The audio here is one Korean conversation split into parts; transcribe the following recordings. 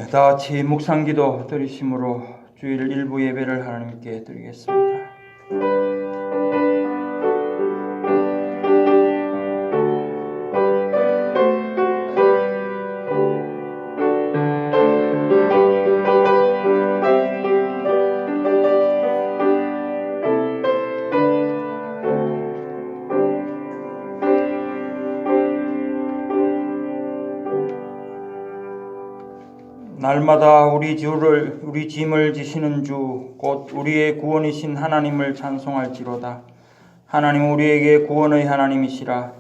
다 같이 묵상기도 드리심으로 주일 일부 예배를 하나님께 드리겠습니다. 날마다 우리 짐을 지시는 주, 곧 우리의 구원이신 하나님을 찬송할지로다. 하나님 우리에게 구원의 하나님이시라.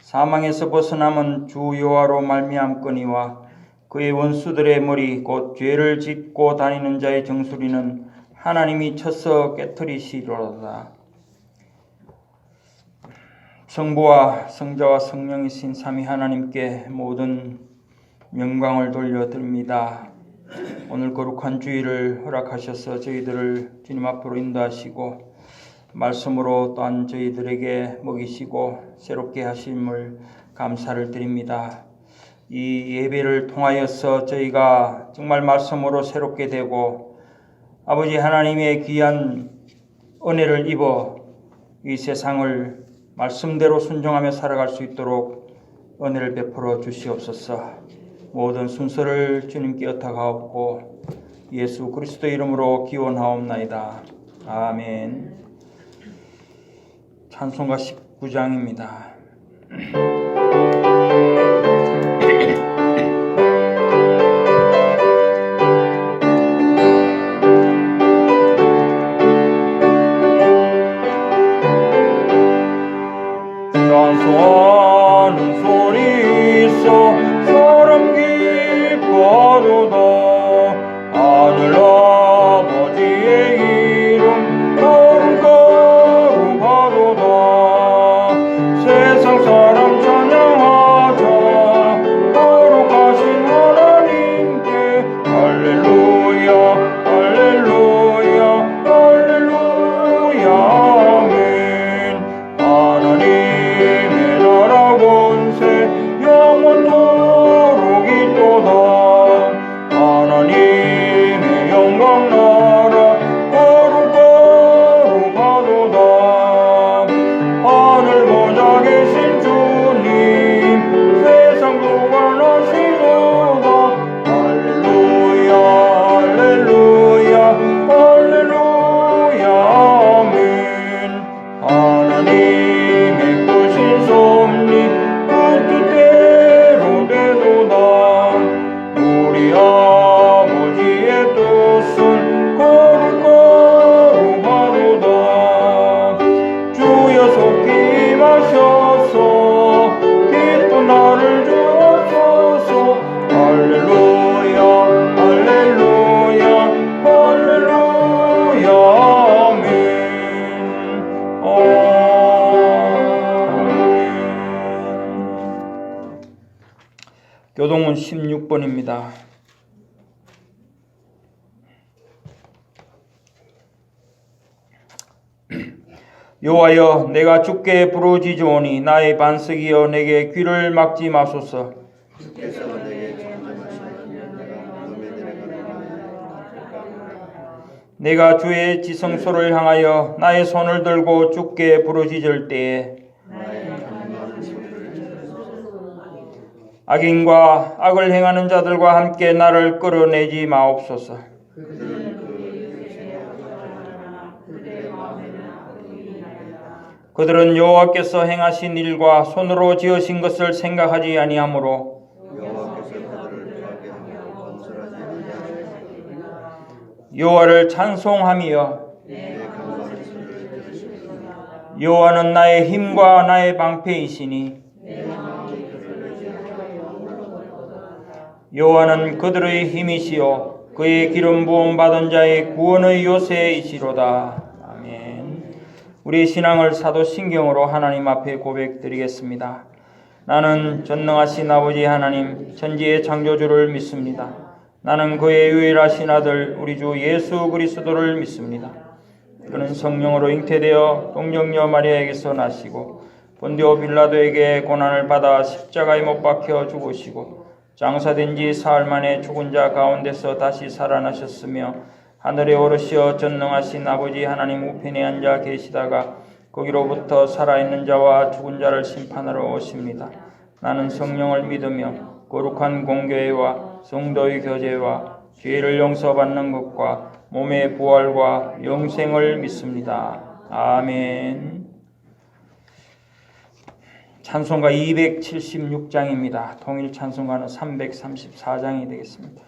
사망에서 벗어남은 주 여호와로 말미암거니와 그의 원수들의 머리 곧 죄를 짓고 다니는 자의 정수리는 하나님이 쳐서 깨뜨리시리로다. 성부와 성자와 성령이신 삼위 하나님께 모든 영광을 돌려드립니다. 오늘 거룩한 주일을 허락하셔서 저희들을 주님 앞으로 인도하시고 말씀으로 또한 저희들에게 먹이시고 새롭게 하심을 감사를 드립니다. 이 예배를 통하여서 저희가 정말 말씀으로 새롭게 되고 아버지 하나님의 귀한 은혜를 입어 이 세상을 말씀대로 순종하며 살아갈 수 있도록 은혜를 베풀어 주시옵소서. 모든 순서를 주님께 의탁하옵고 예수 그리스도 이름으로 기원하옵나이다. 아멘. 찬송가 19장입니다. 찬송하는 소리 있어 사람 기뻐하도다. 하늘 아버지의 이름 거룩하도다. 세상 사람 찬양하자 거룩하신 하나님께 할렐루야 할렐루야 할렐루야 아멘. 하나님의 나라 권세 영원토록 있도다. 하나님의 영광 나라 거룩하도다. 하늘 보좌 계신 주님 세상 주관하시도다. 할렐루야 할렐루야 할렐루야 아멘. 하나님의 크신 섭리 그 뜻대로 되도다. 우리 아버지의 뜻은 거룩하도다. 주여 속히 임하셔서 기쁜 날을 주옵소서. 할렐루야 할렐루야 할렐루야 아멘. 교동문 16번입니다. 여호와여 내가 주께 부르짖으오니 나의 반석이여 내게 귀를 막지 마소서. 내가 주의 지성소를 향하여 나의 손을 들고 주께 부르짖을 때에 악인과 악을 행하는 자들과 함께 나를 끌어내지 마옵소서. 그들은 여호와께서 행하신 일과 손으로 지으신 것을 생각하지 아니하므로 여호와를 찬송하며 여호와는 나의 힘과 나의 방패이시니 여호와는 그들의 힘이시요 그의 기름 부음 받은 자의 구원의 요새이시로다. 아멘. 우리 신앙을 사도신경으로 하나님 앞에 고백드리겠습니다. 나는 전능하신 아버지 하나님 천지의 창조주를 믿습니다. 나는 그의 유일하신 아들 우리 주 예수 그리스도를 믿습니다. 그는 성령으로 잉태되어 동정녀 마리아에게서 나시고 본디오 빌라도에게 고난을 받아 십자가에 못 박혀 죽으시고 장사된 지 사흘 만에 죽은 자 가운데서 다시 살아나셨으며 하늘에 오르시어 전능하신 아버지 하나님 우편에 앉아 계시다가 거기로부터 살아있는 자와 죽은 자를 심판하러 오십니다. 나는 성령을 믿으며 거룩한 공교회와 성도의 교제와 죄를 용서받는 것과 몸의 부활과 영생을 믿습니다. 아멘. 찬송가 276장입니다. 통일 찬송가는 334장이 되겠습니다.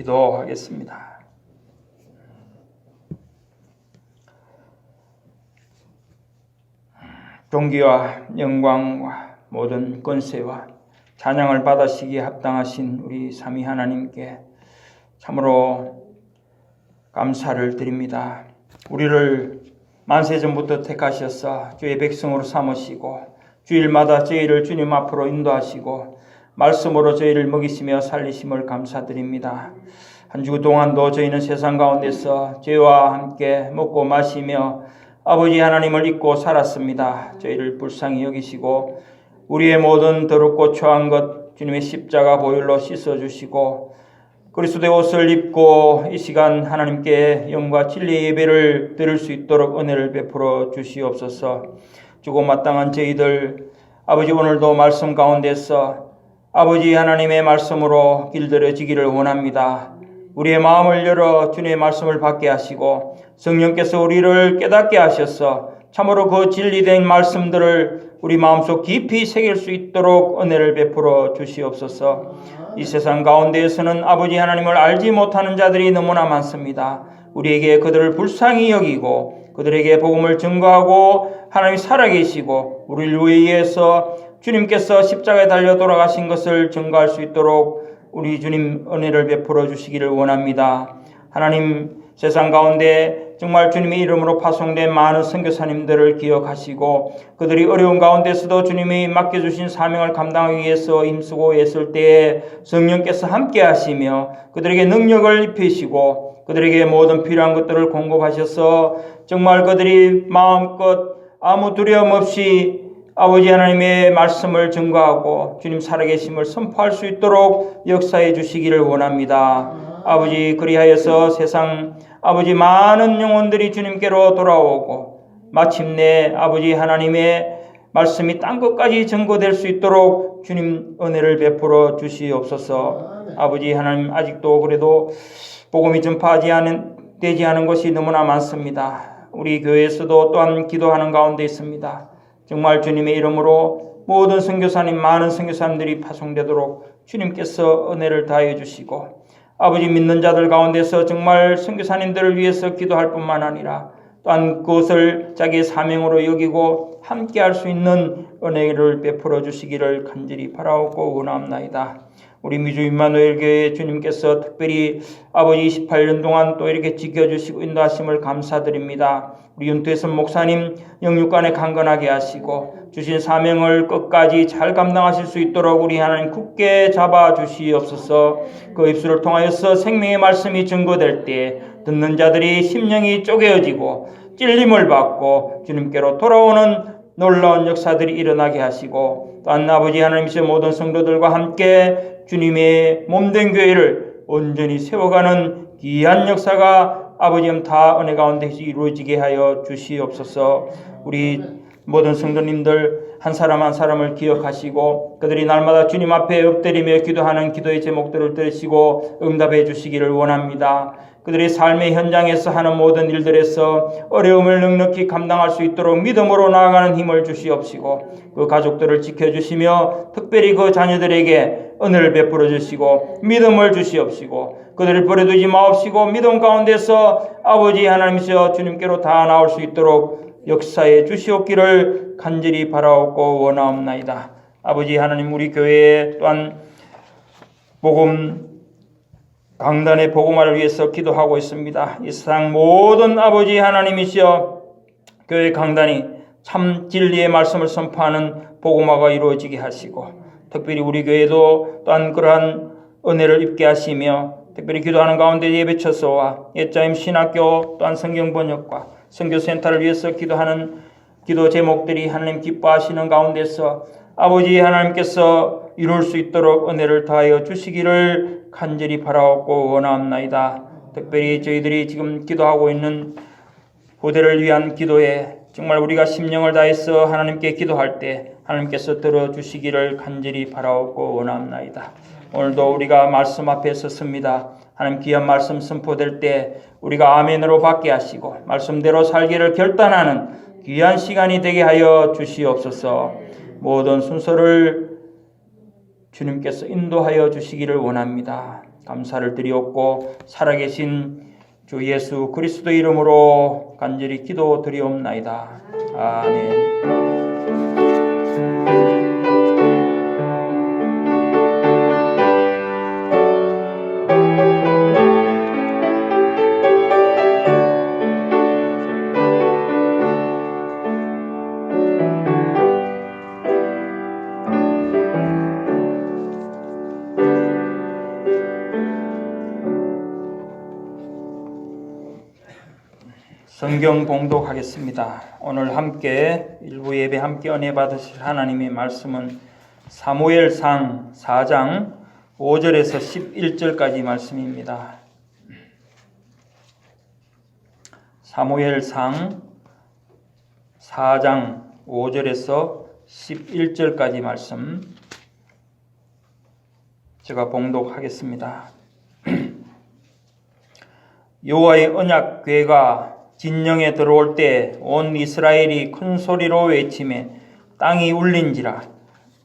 기도하겠습니다. 존귀와 영광과 모든 권세와 찬양을 받으시기에 합당하신 우리 삼위 하나님께 참으로 감사를 드립니다. 우리를 만세전부터 택하셔서 주의 백성으로 삼으시고 주일마다 저희를 주님 앞으로 인도하시고 말씀으로 저희를 먹이시며 살리심을 감사드립니다. 한 주 동안도 저희는 세상 가운데서 죄와 함께 먹고 마시며 아버지 하나님을 잊고 살았습니다. 저희를 불쌍히 여기시고 우리의 모든 더럽고 초한 것 주님의 십자가 보혈로 씻어주시고 그리스도의 옷을 입고 이 시간 하나님께 영과 진리의 예배를 드릴 수 있도록 은혜를 베풀어 주시옵소서. 주고 마땅한 저희들 아버지 오늘도 말씀 가운데서 아버지 하나님의 말씀으로 길들여지기를 원합니다. 우리의 마음을 열어 주님의 말씀을 받게 하시고 성령께서 우리를 깨닫게 하셔서 참으로 그 진리된 말씀들을 우리 마음속 깊이 새길 수 있도록 은혜를 베풀어 주시옵소서. 이 세상 가운데에서는 아버지 하나님을 알지 못하는 자들이 너무나 많습니다. 우리에게 그들을 불쌍히 여기고 그들에게 복음을 증거하고 하나님이 살아계시고 우리를 위해서 주님께서 십자가에 달려 돌아가신 것을 증거할 수 있도록 우리 주님 은혜를 베풀어 주시기를 원합니다. 하나님 세상 가운데 정말 주님의 이름으로 파송된 많은 선교사님들을 기억하시고 그들이 어려운 가운데서도 주님이 맡겨주신 사명을 감당하기 위해서 힘쓰고 애쓸 때에 성령께서 함께 하시며 그들에게 능력을 입히시고 그들에게 모든 필요한 것들을 공급하셔서 정말 그들이 마음껏 아무 두려움 없이 아버지 하나님의 말씀을 증거하고 주님 살아계심을 선포할 수 있도록 역사해 주시기를 원합니다. 아버지 그리하여서 세상 아버지 많은 영혼들이 주님께로 돌아오고 마침내 아버지 하나님의 말씀이 땅 끝까지 증거될 수 있도록 주님 은혜를 베풀어 주시옵소서. 아버지 하나님 아직도 그래도 복음이 전파되지 않은 것이 너무나 많습니다. 우리 교회에서도 또한 기도하는 가운데 있습니다. 정말 주님의 이름으로 모든 선교사님, 많은 선교사님들이 파송되도록 주님께서 은혜를 다해 주시고, 아버지 믿는 자들 가운데서 정말 선교사님들을 위해서 기도할 뿐만 아니라 또한 그것을 자기의 사명으로 여기고 함께 할 수 있는 은혜를 베풀어 주시기를 간절히 바라옵고 원합나이다. 우리 미주 임마누엘 교회 주님께서 특별히 아버지 28년 동안 또 이렇게 지켜주시고 인도하심을 감사드립니다. 우리 윤태선 목사님 영육간에 강건하게 하시고 주신 사명을 끝까지 잘 감당하실 수 있도록 우리 하나님 굳게 잡아 주시옵소서. 그 입술을 통하여서 생명의 말씀이 증거될 때 듣는 자들이 심령이 쪼개어지고 찔림을 받고 주님께로 돌아오는 놀라운 역사들이 일어나게 하시고, 또한 아버지 하나님이시여 모든 성도들과 함께 주님의 몸된 교회를 온전히 세워가는 귀한 역사가 아버지님 다 은혜 가운데 이루어지게 하여 주시옵소서. 우리 모든 성도님들 한 사람 한 사람을 기억하시고 그들이 날마다 주님 앞에 엎드리며 기도하는 기도의 제목들을 들으시고 응답해 주시기를 원합니다. 그들의 삶의 현장에서 하는 모든 일들에서 어려움을 넉넉히 감당할 수 있도록 믿음으로 나아가는 힘을 주시옵시고, 그 가족들을 지켜주시며 특별히 그 자녀들에게 은혜를 베풀어 주시고 믿음을 주시옵시고, 그들을 버려두지 마옵시고 믿음 가운데서 아버지 하나님이시여 주님께로 다 나올 수 있도록 역사해 주시옵기를 간절히 바라옵고 원하옵나이다. 아버지 하나님, 우리 교회에 또한 복음 강단의 복음화를 위해서 기도하고 있습니다. 이 세상 모든 아버지 하나님이시여 교회 강단이 참 진리의 말씀을 선포하는 복음화가 이루어지게 하시고, 특별히 우리 교회도 또한 그러한 은혜를 입게 하시며, 특별히 기도하는 가운데 예배처소와 옛자임 신학교 또한 성경번역과 선교센터를 위해서 기도하는 기도 제목들이 하나님 기뻐하시는 가운데서 아버지 하나님께서 이룰 수 있도록 은혜를 다하여 주시기를 간절히 바라옵고 원하옵나이다. 특별히 저희들이 지금 기도하고 있는 후대를 위한 기도에 정말 우리가 심령을 다해서 하나님께 기도할 때 하나님께서 들어주시기를 간절히 바라옵고 원하옵나이다. 오늘도 우리가 말씀 앞에 섰습니다. 하나님 귀한 말씀 선포될 때 우리가 아멘으로 받게 하시고 말씀대로 살기를 결단하는 귀한 시간이 되게 하여 주시옵소서. 모든 순서를 주님께서 인도하여 주시기를 원합니다. 감사를 드리옵고 살아계신 주 예수 그리스도 이름으로 간절히 기도드리옵나이다. 아멘. 성경 봉독하겠습니다. 오늘 함께 일부 예배 함께 은혜 받으실 하나님의 말씀은 사무엘상 4장 5절에서 11절까지 말씀입니다. 사무엘상 4장 5절에서 11절까지 말씀 제가 봉독하겠습니다. 여호와의 언약 궤가 진영에 들어올 때 온 이스라엘이 큰 소리로 외치매 땅이 울린지라.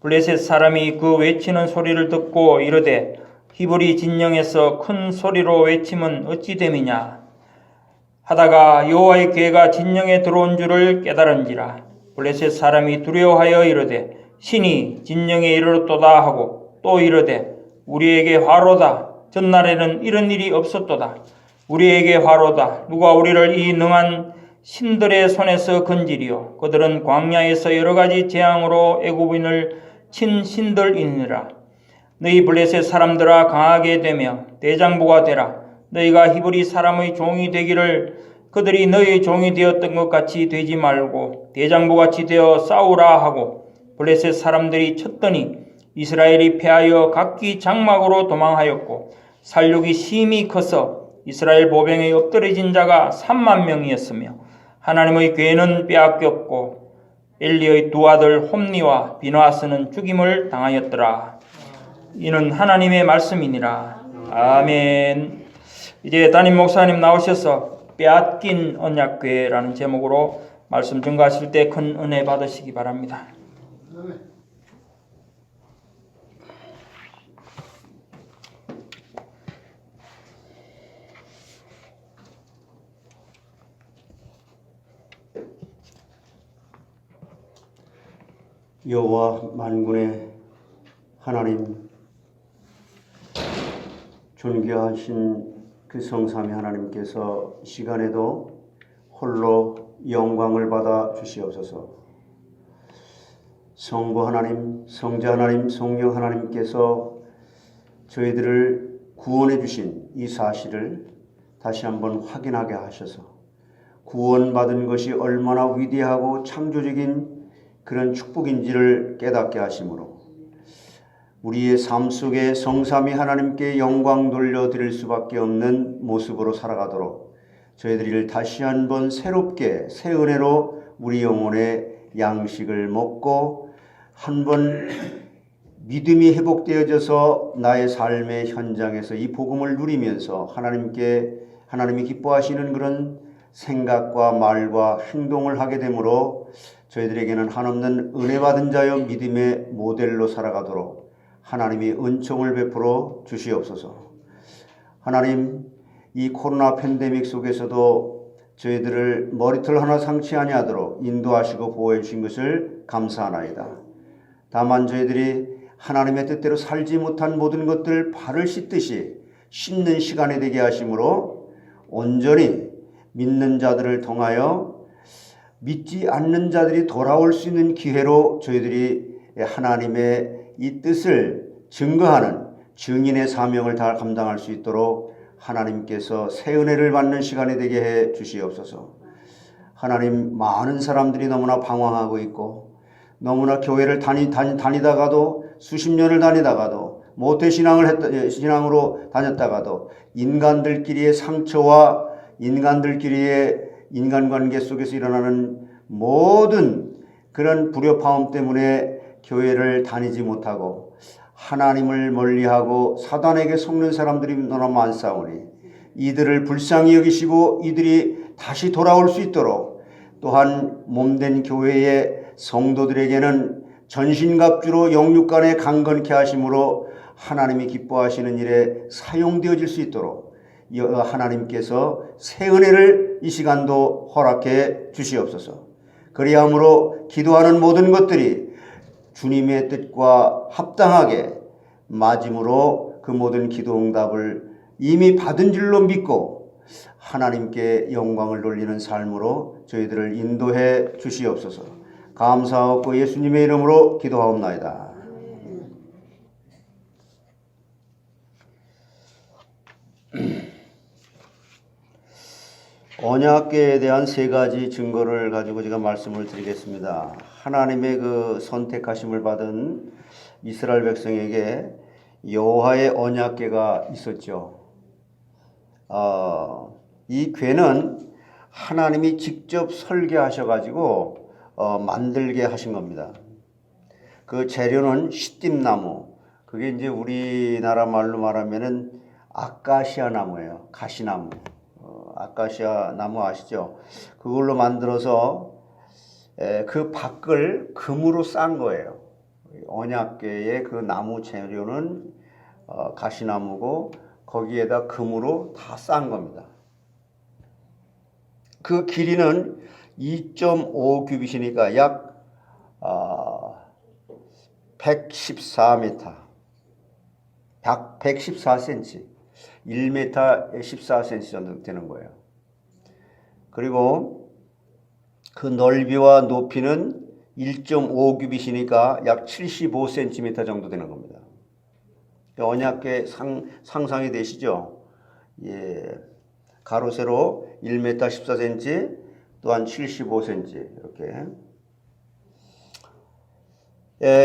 블레셋 사람이 그 외치는 소리를 듣고 이르되 히브리 진영에서 큰 소리로 외침은 어찌 됨이냐 하다가 여호와의 궤가 진영에 들어온 줄을 깨달은지라. 블레셋 사람이 두려워하여 이르되 신이 진영에 이르렀도다 하고 또 이르되 우리에게 화로다. 전날에는 이런 일이 없었도다. 우리에게 화로다. 누가 우리를 이 능한 신들의 손에서 건지리요. 그들은 광야에서 여러 가지 재앙으로 애굽인을 친 신들이니라. 너희 블레셋 사람들아 강하게 되며 대장부가 되라. 너희가 히브리 사람의 종이 되기를 그들이 너희 종이 되었던 것 같이 되지 말고 대장부같이 되어 싸우라 하고 블레셋 사람들이 쳤더니 이스라엘이 패하여 각기 장막으로 도망하였고 살육이 심히 커서 이스라엘 보병에 엎드러진 자가 3만 명이었으며 하나님의 궤는 빼앗겼고 엘리의 두 아들 홈니와 비느하스는 죽임을 당하였더라. 이는 하나님의 말씀이니라. 아멘. 이제 담임 목사님 나오셔서 빼앗긴 언약궤라는 제목으로 말씀 증거하실 때 큰 은혜 받으시기 바랍니다. 여호와 만군의 하나님, 존귀하신 그 성삼위 하나님께서 이 시간에도 홀로 영광을 받아 주시옵소서. 성부 하나님, 성자 하나님, 성령 하나님께서 저희들을 구원해 주신 이 사실을 다시 한번 확인하게 하셔서 구원받은 것이 얼마나 위대하고 창조적인 그런 축복인지를 깨닫게 하심으로 우리의 삶 속에 성삼위 하나님께 영광 돌려드릴 수밖에 없는 모습으로 살아가도록 저희들이 다시 한번 새롭게 새 은혜로 우리 영혼의 양식을 먹고 한번 믿음이 회복되어져서 나의 삶의 현장에서 이 복음을 누리면서 하나님이 기뻐하시는 그런 생각과 말과 행동을 하게 되므로 저희들에게는 한없는 은혜 받은 자여 믿음의 모델로 살아가도록 하나님이 은총을 베풀어 주시옵소서. 하나님, 이 코로나 팬데믹 속에서도 저희들을 머리털 하나 상치 아니하도록 인도하시고 보호해 주신 것을 감사하나이다. 다만 저희들이 하나님의 뜻대로 살지 못한 모든 것들 발을 씻듯이 씻는 시간이 되게 하심으로 온전히 믿는 자들을 통하여 믿지 않는 자들이 돌아올 수 있는 기회로 저희들이 하나님의 이 뜻을 증거하는 증인의 사명을 다 감당할 수 있도록 하나님께서 새 은혜를 받는 시간이 되게 해 주시옵소서. 하나님, 많은 사람들이 너무나 방황하고 있고 너무나 교회를 다니다가도 수십 년을 다니다가도 모태신앙으로 다녔다가도 인간들끼리의 상처와 인간들끼리의 인간관계 속에서 일어나는 모든 그런 불협화음 때문에 교회를 다니지 못하고 하나님을 멀리하고 사단에게 속는 사람들이 너무나 많사오니 이들을 불쌍히 여기시고 이들이 다시 돌아올 수 있도록 또한 몸된 교회의 성도들에게는 전신갑주로 영육간에 강건케 하심으로 하나님이 기뻐하시는 일에 사용되어질 수 있도록 하나님께서 새 은혜를 이 시간도 허락해 주시옵소서. 그리함으로 기도하는 모든 것들이 주님의 뜻과 합당하게 맞음으로 그 모든 기도 응답을 이미 받은 줄로 믿고 하나님께 영광을 돌리는 삶으로 저희들을 인도해 주시옵소서. 감사하고 예수님의 이름으로 기도하옵나이다. 언약궤에 대한 세 가지 증거를 가지고 제가 말씀을 드리겠습니다. 하나님의 그 선택하심을 받은 이스라엘 백성에게 여호와의 언약궤가 있었죠. 이 궤는 하나님이 직접 설계하셔가지고 만들게 하신 겁니다. 그 재료는 시띠나무, 그게 이제 우리나라 말로 말하면은 아카시아 나무예요. 가시나무. 아카시아 나무 아시죠? 그걸로 만들어서 그 밖을 금으로 싼 거예요. 언약궤의 그 나무 재료는 가시나무고 거기에다 금으로 다 싼 겁니다. 그 길이는 2.5 규빗이니까 약 114m, 114cm, 1m 14cm 정도 되는 거예요. 그리고 그 넓이와 높이는 1.5 규빗이니까 약 75cm 정도 되는 겁니다. 언약궤 상상이 되시죠? 예. 가로 세로 1m 14cm 또한 75cm 이렇게.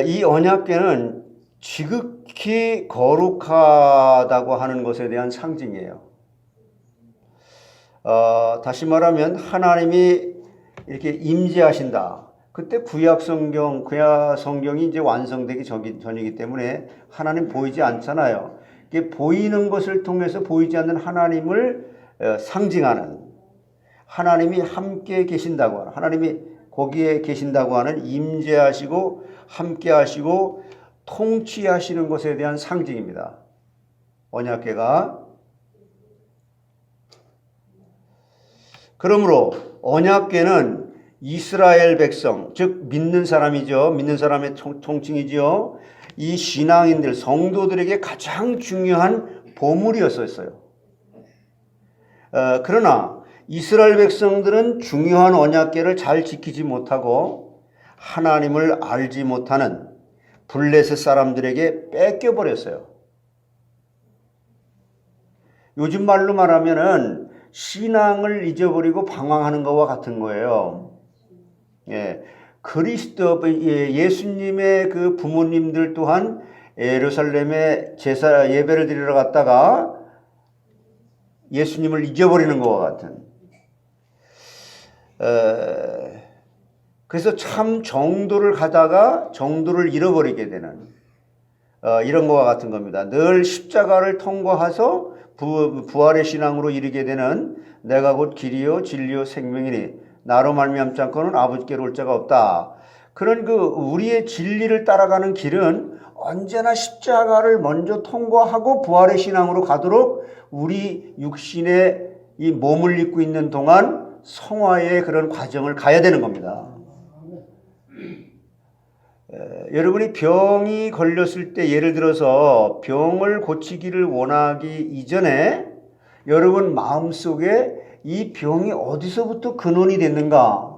이 언약궤는 지극히 거룩하다고 하는 것에 대한 상징이에요. 다시 말하면 하나님이 이렇게 임재하신다. 그때 구약 성경이 이제 완성되기 전이기 때문에 하나님 보이지 않잖아요. 이게 보이는 것을 통해서 보이지 않는 하나님을 상징하는 하나님이 함께 계신다고 하는, 하나님이 거기에 계신다고 하는 임재하시고 함께 하시고 통치하시는 것에 대한 상징입니다. 언약궤가. 그러므로 언약궤는 이스라엘 백성, 즉 믿는 사람이죠. 믿는 사람의 통칭이죠. 이 신앙인들, 성도들에게 가장 중요한 보물이었어요. 그러나 이스라엘 백성들은 중요한 언약궤를 잘 지키지 못하고 하나님을 알지 못하는 블레셋 사람들에게 뺏겨버렸어요. 요즘 말로 말하면은 신앙을 잊어버리고 방황하는 것과 같은 거예요. 예, 예수님의 그 부모님들 또한 예루살렘에 제사 예배를 드리러 갔다가 예수님을 잊어버리는 것과 같은. 그래서 참 정도를 가다가 정도를 잃어버리게 되는 이런 것과 같은 겁니다. 늘 십자가를 통과해서 부활의 신앙으로 이르게 되는 내가 곧 길이요 진리요 생명이니 나로 말미암지 않고는 아버지께로 올 자가 없다. 그런 그 우리의 진리를 따라가는 길은 언제나 십자가를 먼저 통과하고 부활의 신앙으로 가도록 우리 육신의 이 몸을 입고 있는 동안 성화의 그런 과정을 가야 되는 겁니다. 여러분이 병이 걸렸을 때 예를 들어서 병을 고치기를 원하기 이전에 여러분 마음속에 이 병이 어디서부터 근원이 됐는가?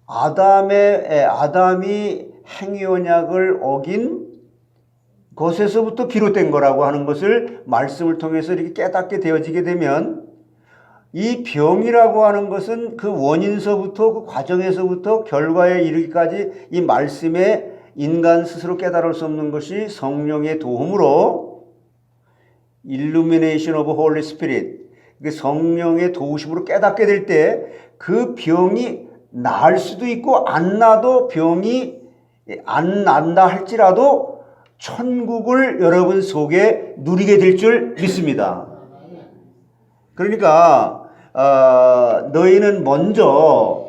아담이 행위언약을 어긴 것에서부터 비롯된 거라고 하는 것을 말씀을 통해서 이렇게 깨닫게 되어지게 되면 이 병이라고 하는 것은 그 원인서부터 그 과정에서부터 결과에 이르기까지 이 말씀에 인간 스스로 깨달을 수 없는 것이 성령의 도움으로 Illumination of Holy Spirit, 그 성령의 도우심으로 깨닫게 될 때 그 병이 나을 수도 있고 안 나도 병이 안 난다 할지라도 천국을 여러분 속에 누리게 될 줄 믿습니다. 그러니까 너희는 먼저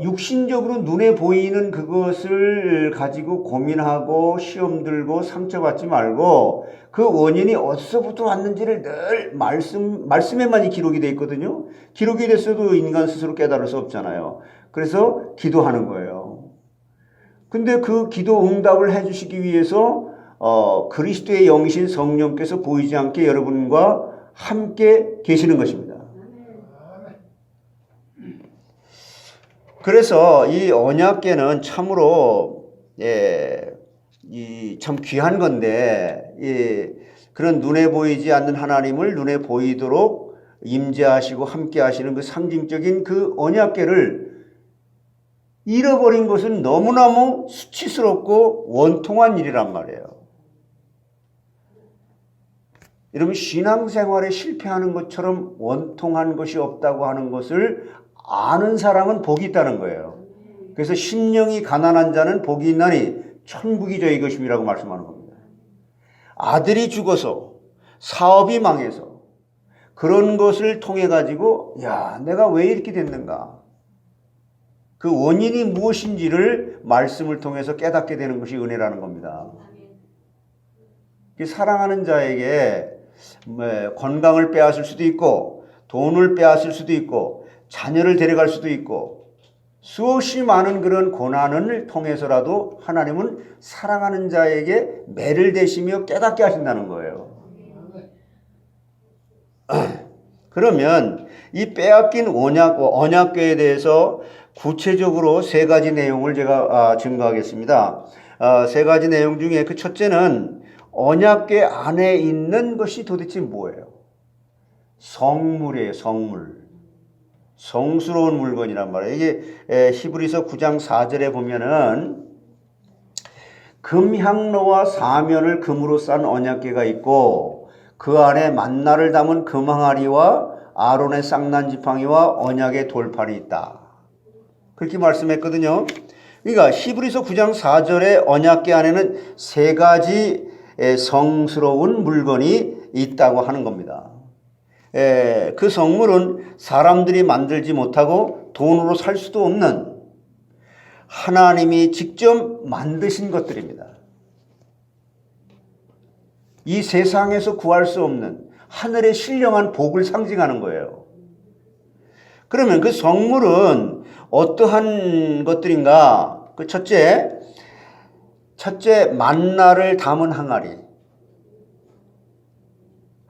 육신적으로 눈에 보이는 그것을 가지고 고민하고 시험 들고 상처받지 말고 그 원인이 어디서부터 왔는지를 늘 말씀에만 기록이 되어 있거든요. 기록이 됐어도 인간 스스로 깨달을 수 없잖아요. 그래서 기도하는 거예요. 근데 그 기도 응답을 해주시기 위해서 그리스도의 영이신 성령께서 보이지 않게 여러분과 함께 계시는 것입니다. 그래서 이 언약궤는 참으로 참 귀한 건데 그런 눈에 보이지 않는 하나님을 눈에 보이도록 임재하시고 함께 하시는 그 상징적인 그 언약궤를 잃어버린 것은 너무너무 수치스럽고 원통한 일이란 말이에요. 여러분 신앙생활에 실패하는 것처럼 원통한 것이 없다고 하는 것을 아는 사람은 복이 있다는 거예요. 그래서 심령이 가난한 자는 복이 있나니 천국이 저희 것임이라고 말씀하는 겁니다. 아들이 죽어서 사업이 망해서 그런 것을 통해 가지고 내가 왜 이렇게 됐는가? 그 원인이 무엇인지를 말씀을 통해서 깨닫게 되는 것이 은혜라는 겁니다. 사랑하는 자에게 건강을 빼앗을 수도 있고 돈을 빼앗을 수도 있고 자녀를 데려갈 수도 있고 수없이 많은 그런 고난을 통해서라도 하나님은 사랑하는 자에게 매를 대시며 깨닫게 하신다는 거예요. 그러면 이 빼앗긴 언약궤에 대해서 구체적으로 세 가지 내용을 제가 증거하겠습니다. 세 가지 내용 중에 그 첫째는 언약궤 안에 있는 것이 도대체 뭐예요? 성물이에요. 성물. 성스러운 물건이란 말이에요. 이게 히브리서 9장 4절에 보면은 금향로와 사면을 금으로 싼 언약궤가 있고 그 안에 만나를 담은 금항아리와 아론의 쌍난 지팡이와 언약의 돌판이 있다. 그렇게 말씀했거든요. 그러니까 히브리서 9장 4절의 언약궤 안에는 세 가지 성스러운 물건이 있다고 하는 겁니다. 그 성물은 사람들이 만들지 못하고 돈으로 살 수도 없는 하나님이 직접 만드신 것들입니다. 이 세상에서 구할 수 없는 하늘의 신령한 복을 상징하는 거예요. 그러면 그 성물은 어떠한 것들인가? 그 첫째 만나를 담은 항아리.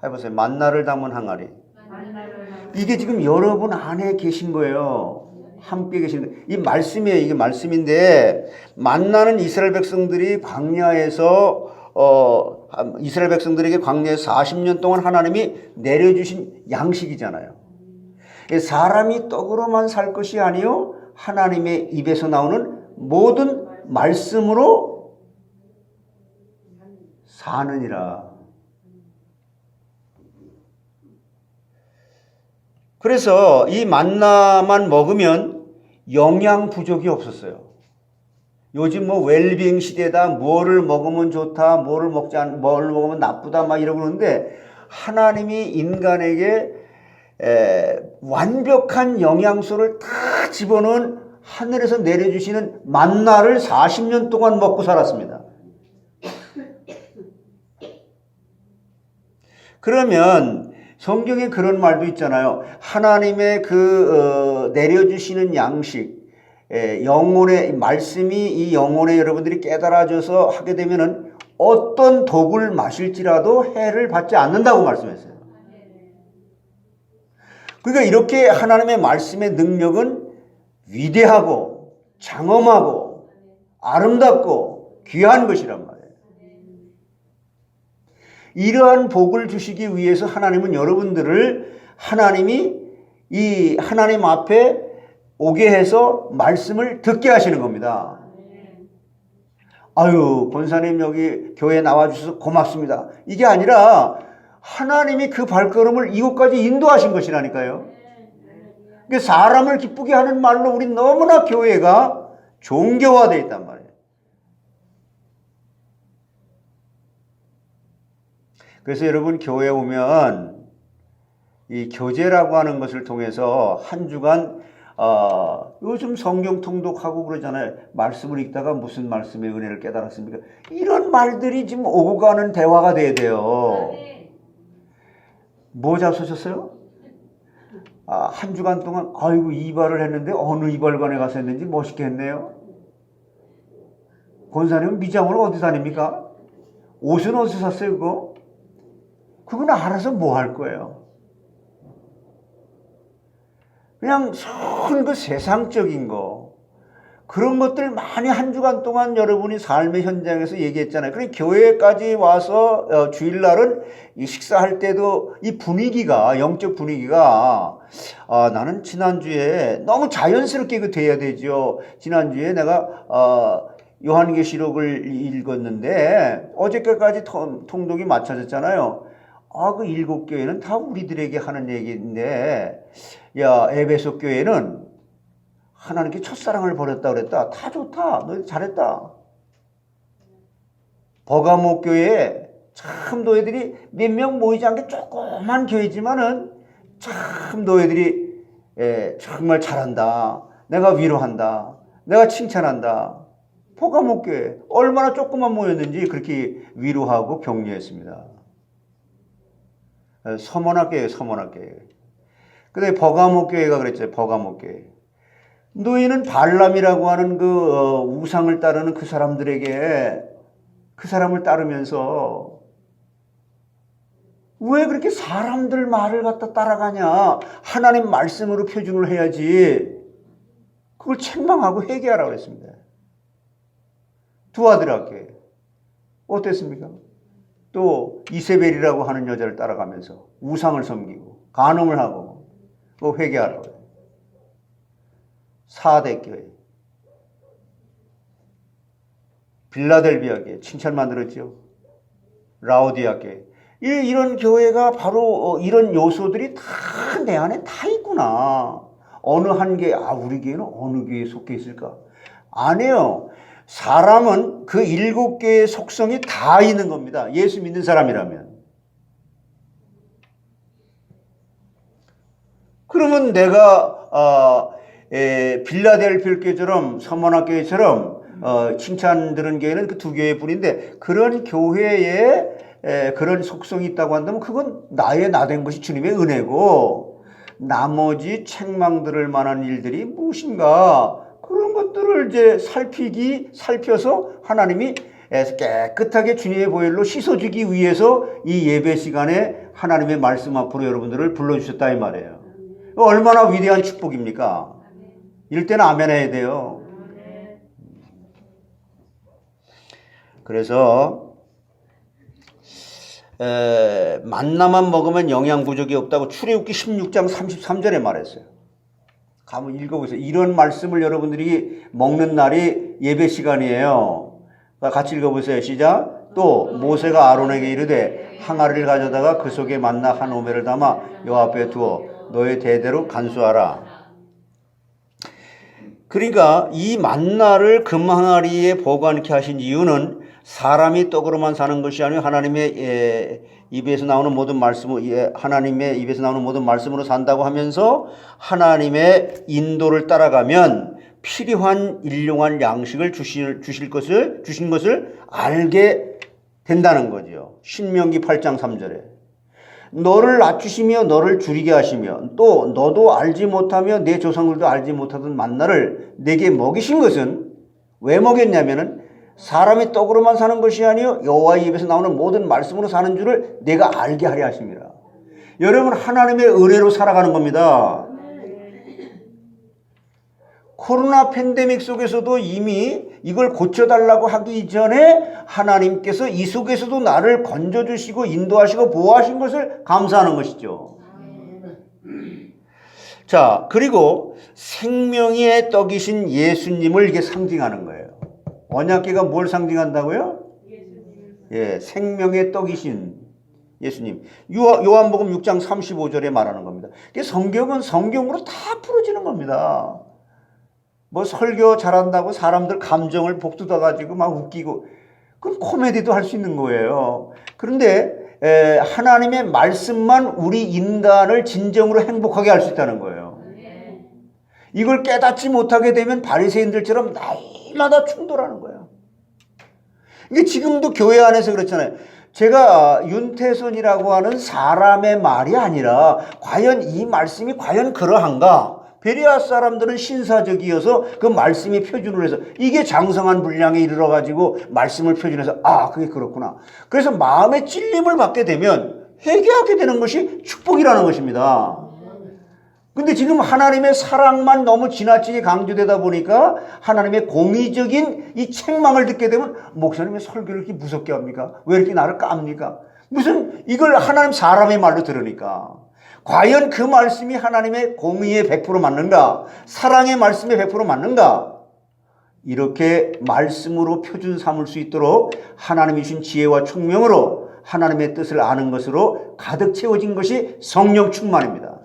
해보세요. 만나를 담은 항아리. 이게 지금 여러분 안에 계신 거예요. 함께 계신 거예요. 이 말씀이에요. 이게 말씀인데, 만나는 이스라엘 백성들이 광야에서 이스라엘 백성들에게 광야에서 40년 동안 하나님이 내려주신 양식이잖아요. 사람이 떡으로만 살 것이 아니요 하나님의 입에서 나오는 모든 말씀으로 사느니라. 그래서 이 만나만 먹으면 영양 부족이 없었어요. 요즘 뭐 웰빙 시대다, 뭐를 먹으면 좋다, 뭐를 먹으면 나쁘다 막 이러고 그러는데, 하나님이 인간에게 완벽한 영양소를 다 집어넣은 하늘에서 내려주시는 만나를 40년 동안 먹고 살았습니다. 그러면 성경에 그런 말도 있잖아요. 하나님의 내려주시는 양식, 영혼의 말씀이 이 영혼에 여러분들이 깨달아져서 하게 되면은 어떤 독을 마실지라도 해를 받지 않는다고 말씀했어요. 그러니까 이렇게 하나님의 말씀의 능력은 위대하고 장엄하고 아름답고 귀한 것이란 말이에요. 이러한 복을 주시기 위해서 하나님은 여러분들을 하나님 앞에 오게 해서 말씀을 듣게 하시는 겁니다. 아유, 권사님 여기 교회에 나와주셔서 고맙습니다. 이게 아니라 하나님이 그 발걸음을 이곳까지 인도하신 것이라니까요. 그러니까 사람을 기쁘게 하는 말로 우리 너무나 교회가 종교화되어 있단 말이에요. 그래서 여러분 교회에 오면 이 교제라고 하는 것을 통해서 한 주간 요즘 성경 통독하고 그러잖아요. 말씀을 읽다가 무슨 말씀의 은혜를 깨달았습니까? 이런 말들이 지금 오고 가는 대화가 돼야 돼요. 뭐 잡수셨어요? 한 주간 동안 아이고 이발을 했는데 어느 이발관에 가서 했는지 멋있게 했네요. 권사님은 미장으로 어디 다닙니까? 옷은 어디서 샀어요 그거? 그건 알아서 뭐 할 거예요? 그냥 손 그 세상적인 거, 그런 것들 많이 한 주간 동안 여러분이 삶의 현장에서 얘기했잖아요. 그래 교회까지 와서 주일날은 이 식사할 때도 이 분위기가, 영적 분위기가 나는 지난주에 너무 자연스럽게 그 돼야 되죠. 지난주에 내가 요한계시록을 읽었는데 어저께까지 통독이 맞춰졌잖아요. 그 7교회는 다 우리들에게 하는 얘기인데, 야, 에베소 교회는 하나님께 첫사랑을 버렸다 그랬다. 다 좋다. 너희 잘했다. 버가모 교회에 참 너희들이 몇 명 모이지 않게 조그만 교회지만은 참 너희들이 정말 잘한다. 내가 위로한다. 내가 칭찬한다. 버가모 교회 얼마나 조그만 모였는지 그렇게 위로하고 격려했습니다. 서머나교회, 서머나교회. 근데 버가모 교회가 그랬죠. 버가모 교회. 너희는 발람이라고 하는 그 우상을 따르는 그 사람들에게, 그 사람을 따르면서 왜 그렇게 사람들 말을 갖다 따라가냐? 하나님 말씀으로 표준을 해야지. 그걸 책망하고 회개하라고 그랬습니다. 두아드라 교회. 어땠습니까? 또 이세벨이라고 하는 여자를 따라가면서 우상을 섬기고 간음을 하고 또 회개하라고 해요. 사대교회, 빌라델비아 교회 칭찬만 들었죠. 라오디아 교회. 이런 교회가 바로 이런 요소들이 다 내 안에 다 있구나. 어느 한 개, 우리 교회는 어느 교회에 속해 있을까? 아니에요. 사람은 그 7개의 속성이 다 있는 겁니다. 예수 믿는 사람이라면. 그러면 내가 빌라델피아 교회처럼 서머나 교회처럼 칭찬 들은 교회는 그 두 교회뿐인데 그런 교회에 그런 속성이 있다고 한다면 그건 나의 나된 것이 주님의 은혜고 나머지 책망 들을 만한 일들이 무엇인가 그런 것들을 이제 살펴서 하나님이 깨끗하게 주님의 보혈로 씻어주기 위해서 이 예배 시간에 하나님의 말씀 앞으로 여러분들을 불러주셨다 이 말이에요. 얼마나 위대한 축복입니까? 이럴 때는 아멘 해야 돼요. 그래서 만나만 먹으면 영양 부족이 없다고 출애굽기 16장 33절에 말했어요. 한번 읽어보세요. 이런 말씀을 여러분들이 먹는 날이 예배 시간이에요. 같이 읽어보세요. 시작. 또 모세가 아론에게 이르되 항아리를 가져다가 그 속에 만나 한 오멜을 담아 여호와 앞에 두어 너의 대대로 간수하라. 그러니까 이 만나를 금항아리에 보관케 하신 이유는 사람이 떡으로만 사는 것이 아니라 하나님의 입에서 나오는 모든 말씀으로 하나님의 입에서 나오는 모든 말씀으로 산다고 하면서 하나님의 인도를 따라가면 필요한 일용할 양식을 주신 것을 알게 된다는 거죠. 신명기 8장 3절에 너를 낮추시며 너를 줄이게 하시며 또 너도 알지 못하며 내 조상들도 알지 못하던 만나를 내게 먹이신 것은 왜 먹였냐면은 사람이 떡으로만 사는 것이 아니요 여호와의 입에서 나오는 모든 말씀으로 사는 줄을 내가 알게 하려 하심이라. 여러분 하나님의 은혜로 살아가는 겁니다. 코로나 팬데믹 속에서도 이미 이걸 고쳐달라고 하기 이전에 하나님께서 이 속에서도 나를 건져주시고 인도하시고 보호하신 것을 감사하는 것이죠. 자, 그리고 생명의 떡이신 예수님을 이게 상징하는 거예요. 언약궤가 뭘 상징한다고요? 예, 생명의 떡이신 예수님. 요한복음 6장 35절에 말하는 겁니다. 성경은 성경으로 다 풀어지는 겁니다. 뭐 설교 잘한다고 사람들 감정을 복돋아 가지고 막 웃기고 그건 코미디도 할 수 있는 거예요. 그런데 하나님의 말씀만 우리 인간을 진정으로 행복하게 할 수 있다는 거예요. 이걸 깨닫지 못하게 되면 바리새인들처럼 날마다 충돌하는 거예요. 이게 지금도 교회 안에서 그렇잖아요. 제가 윤태선이라고 하는 사람의 말이 아니라 과연 이 말씀이 과연 그러한가? 베레아 사람들은 신사적이어서 그 말씀이 표준으로 해서 이게 장성한 분량에 이르러가지고 말씀을 표준해서 그게 그렇구나. 그래서 마음의 찔림을 받게 되면 회개하게 되는 것이 축복이라는 것입니다. 근데 지금 하나님의 사랑만 너무 지나치게 강조되다 보니까 하나님의 공의적인 이 책망을 듣게 되면 목사님의 설교를 이렇게 무섭게 합니까? 왜 이렇게 나를 깝니까? 무슨 이걸 하나님 사람의 말로 들으니까. 과연 그 말씀이 하나님의 공의에 100% 맞는가? 사랑의 말씀에 100% 맞는가? 이렇게 말씀으로 표준 삼을 수 있도록 하나님이 주신 지혜와 총명으로 하나님의 뜻을 아는 것으로 가득 채워진 것이 성령 충만입니다.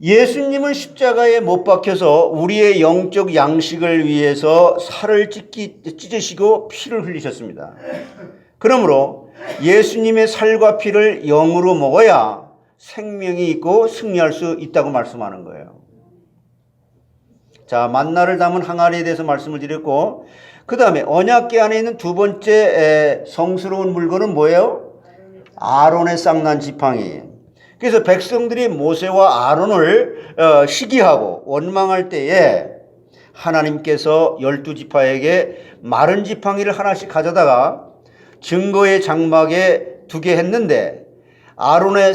예수님은 십자가에 못 박혀서 우리의 영적 양식을 위해서 살을 찢으시고 피를 흘리셨습니다. 그러므로 예수님의 살과 피를 영으로 먹어야 생명이 있고 승리할 수 있다고 말씀하는 거예요. 자, 만나를 담은 항아리에 대해서 말씀을 드렸고 그 다음에 언약궤 안에 있는 두 번째 성스러운 물건은 뭐예요? 아론의 쌍난 지팡이. 그래서 백성들이 모세와 아론을 시기하고 원망할 때에 하나님께서 12지파에게 마른 지팡이를 하나씩 가져다가 증거의 장막에 두게 했는데 아론의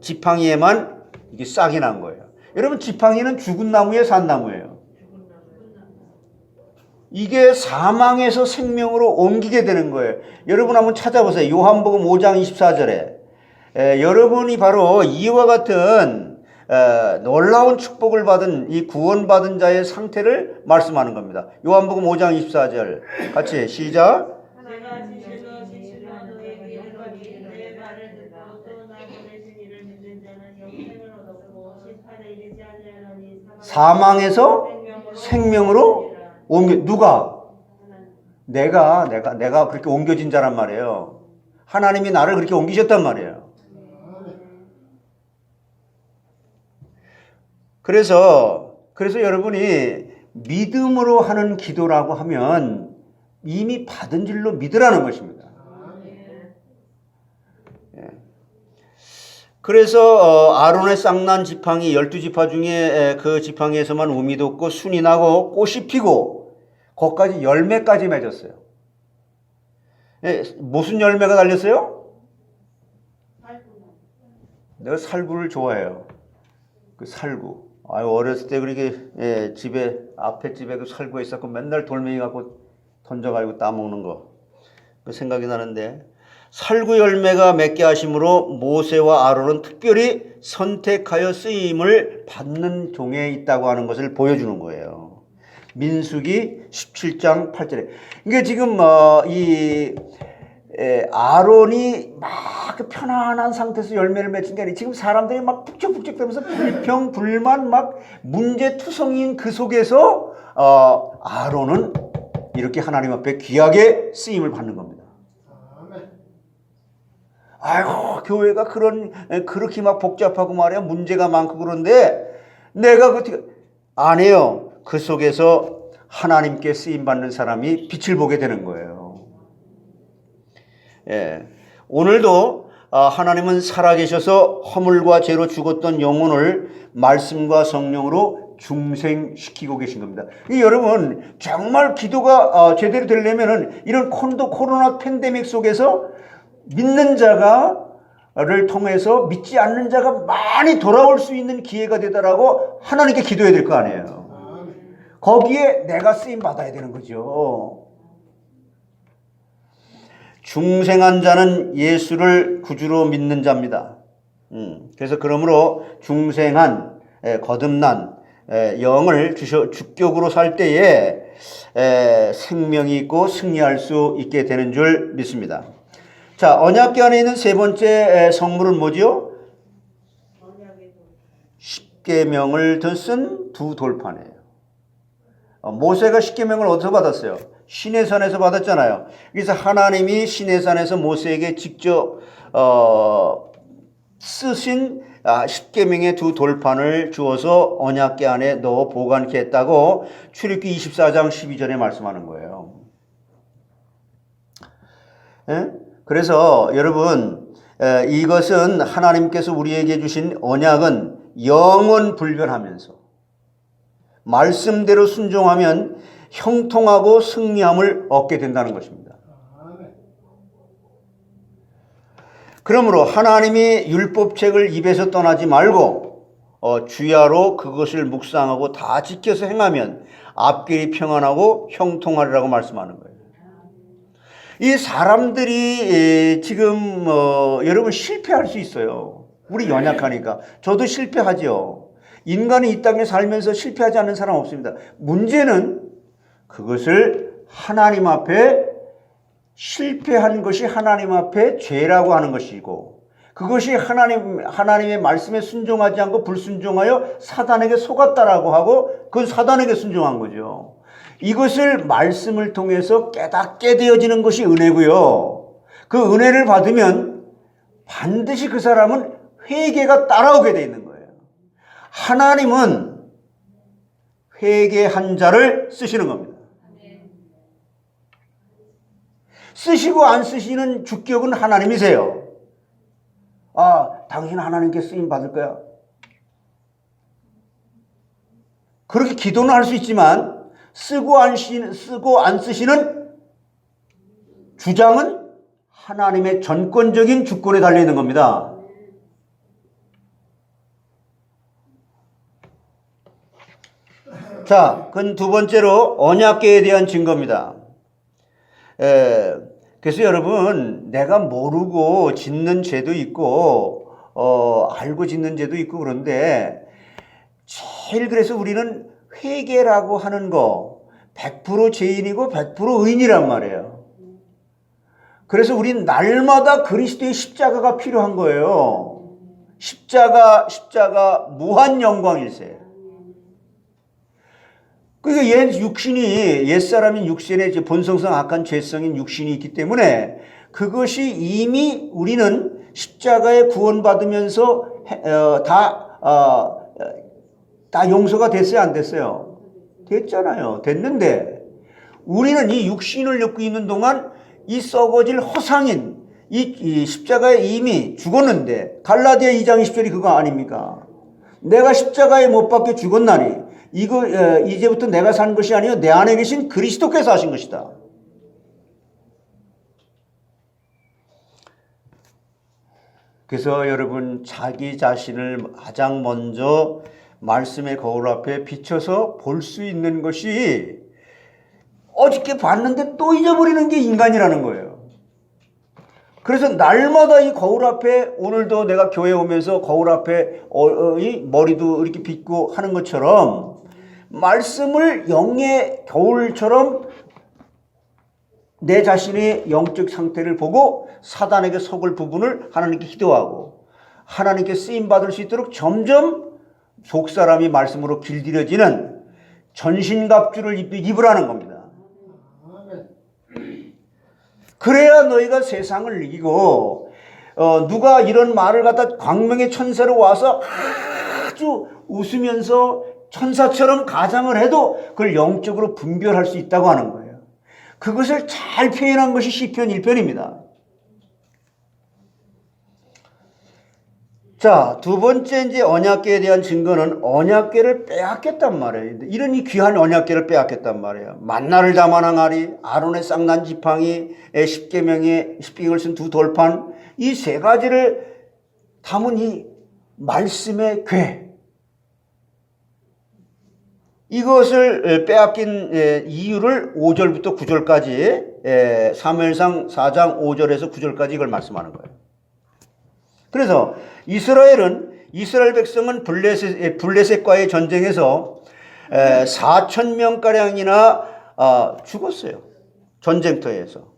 지팡이에만 이게 싹이 난 거예요. 여러분 지팡이는 죽은 나무에 산 나무예요. 이게 사망에서 생명으로 옮기게 되는 거예요. 여러분 한번 찾아보세요. 요한복음 5장 24절에 여러분이 바로 이와 같은 놀라운 축복을 받은 이 구원받은 자의 상태를 말씀하는 겁니다. 요한복음 5장 24절 같이 시작. 사망에서 생명으로 옮겨 누가? 내가 그렇게 옮겨진 자란 말이에요. 하나님이 나를 그렇게 옮기셨단 말이에요. 그래서 여러분이 믿음으로 하는 기도라고 하면 이미 받은 줄로 믿으라는 것입니다. 예. 그래서 아론의 쌍난 지팡이 12지파 중에 그 지팡이에서만 우미 돋고 순이 나고 꽃이 피고 거기까지 열매까지 맺었어요. 예, 무슨 열매가 달렸어요? 내가 살구를 좋아해요. 그 살구. 아유, 어렸을 때 그렇게 집에 앞에 집에 그 살구가 있었고 맨날 돌멩이 갖고 던져가지고 따먹는 거 그 생각이 나는데 살구 열매가 맺게 하심으로 모세와 아론은 특별히 선택하여 쓰임을 받는 종에 있다고 하는 것을 보여주는 거예요. 민수기 17장 8절에. 이게 지금 아론이 막 편안한 상태에서 열매를 맺힌 게 아니라 지금 사람들이 막 북적북적되면서 불평, 불만, 막 문제투성이인 그 속에서 아론은 이렇게 하나님 앞에 귀하게 쓰임을 받는 겁니다. 아이고, 교회가 그렇게 막 복잡하고 말이야 문제가 많고 그런데 내가 어떻게 안 해요. 그 속에서 하나님께 쓰임 받는 사람이 빛을 보게 되는 거예요. 예, 오늘도 하나님은 살아계셔서 허물과 죄로 죽었던 영혼을 말씀과 성령으로 중생시키고 계신 겁니다. 여러분 정말 기도가 제대로 되려면은 이런 코로나 팬데믹 속에서 믿는 자가를 통해서 믿지 않는 자가 많이 돌아올 수 있는 기회가 되더라고 하나님께 기도해야 될 거 아니에요. 거기에 내가 쓰임 받아야 되는 거죠. 중생한 자는 예수를 구주로 믿는 자입니다. 그래서 그러므로 중생한 거듭난 영을 주격으로 살 때에 생명이 있고 승리할 수 있게 되는 줄 믿습니다. 자, 언약궤 안에 있는 세 번째 성물은 뭐죠? 십계명을 쓴 두 돌판이에요. 모세가 십계명을 어디서 받았어요? 시내산에서 받았잖아요. 그래서 하나님이 시내산에서 모세에게 직접 쓰신 십계명의 두 돌판을 주어서 언약궤 안에 넣어 보관케 했다고 출애굽기 24장 12절에 말씀하는 거예요. 예? 그래서 여러분 이것은 하나님께서 우리에게 주신 언약은 영원 불변하면서 말씀대로 순종하면 형통하고 승리함을 얻게 된다는 것입니다. 그러므로 하나님이 율법책을 입에서 떠나지 말고 주야로 그것을 묵상하고 다 지켜서 행하면 앞길이 평안하고 형통하리라고 말씀하는 거예요. 이 사람들이 지금 여러분 실패할 수 있어요. 우리 연약하니까. 저도 실패하죠. 인간이 이 땅에 살면서 실패하지 않는 사람 없습니다. 문제는 그것을 하나님 앞에 실패한 것이 하나님 앞에 죄라고 하는 것이고 그것이 하나님의 말씀에 순종하지 않고 불순종하여 사단에게 속았다라고 하고 그건 사단에게 순종한 거죠. 이것을 말씀을 통해서 깨닫게 되어지는 것이 은혜고요. 그 은혜를 받으면 반드시 그 사람은 회개가 따라오게 되어 있는 거예요. 하나님은 회개한 자를 쓰시는 겁니다. 쓰시고 안 쓰시는 주격은 하나님이세요. 당신 하나님께 쓰임 받을 거야. 그렇게 기도는 할 수 있지만 쓰고 안 쓰시는 주장은 하나님의 전권적인 주권에 달려있는 겁니다. 자, 그건 두 번째로 언약궤에 대한 증거입니다. 그래서 여러분 내가 모르고 짓는 죄도 있고 알고 짓는 죄도 있고 그런데 제일 그래서 우리는 회개라고 하는 거 100% 죄인이고 100% 의인이란 말이에요. 그래서 우린 날마다 그리스도의 십자가가 필요한 거예요. 십자가 무한 영광일세. 그러니까 옛사람인 육신에 본성상 악한 죄성인 육신이 있기 때문에 그것이 이미 우리는 십자가에 구원받으면서 다 용서가 됐어요, 안 됐어요? 됐잖아요. 됐는데 우리는 이 육신을 입고 있는 동안 이 썩어질 허상인 이 십자가에 이미 죽었는데, 갈라디아 2장 20절이 그거 아닙니까? 내가 십자가에 못 박혀 죽었나니 이제부터 내가 산 것이 아니요 내 안에 계신 그리스도께서 하신 것이다. 그래서 여러분, 자기 자신을 가장 먼저 말씀의 거울 앞에 비춰서 볼 수 있는 것이, 어저께 봤는데 또 잊어버리는 게 인간이라는 거예요. 그래서 날마다 이 거울 앞에, 오늘도 내가 교회 오면서 거울 앞에 이 머리도 이렇게 빗고 하는 것처럼 말씀을 영의 겨울처럼 내 자신의 영적 상태를 보고 사단에게 속을 부분을 하나님께 기도하고 하나님께 쓰임받을 수 있도록 점점 속사람이 말씀으로 길들여지는 전신갑주를 입으라는 겁니다. 그래야 너희가 세상을 이기고, 누가 이런 말을 갖다 광명의 천사로 와서 아주 웃으면서 천사처럼 가장을 해도 그걸 영적으로 분별할 수 있다고 하는 거예요. 그것을 잘 표현한 것이 시편 1편입니다. 자, 두 번째 이제 언약궤에 대한 증거는 언약궤를 빼앗겼단 말이에요. 이런 이 귀한 언약궤를 빼앗겼단 말이에요. 만나를 담은 항아리, 아론의 쌍난 지팡이, 십계명을 쓴 두 돌판, 이 세 가지를 담은 이 말씀의 궤, 이것을 빼앗긴 이유를 5절부터 9절까지, 사무엘상 4장 5절에서 9절까지 이걸 말씀하는 거예요. 그래서 이스라엘 백성은 블레셋과의 전쟁에서 4,000명가량이나 죽었어요. 전쟁터에서.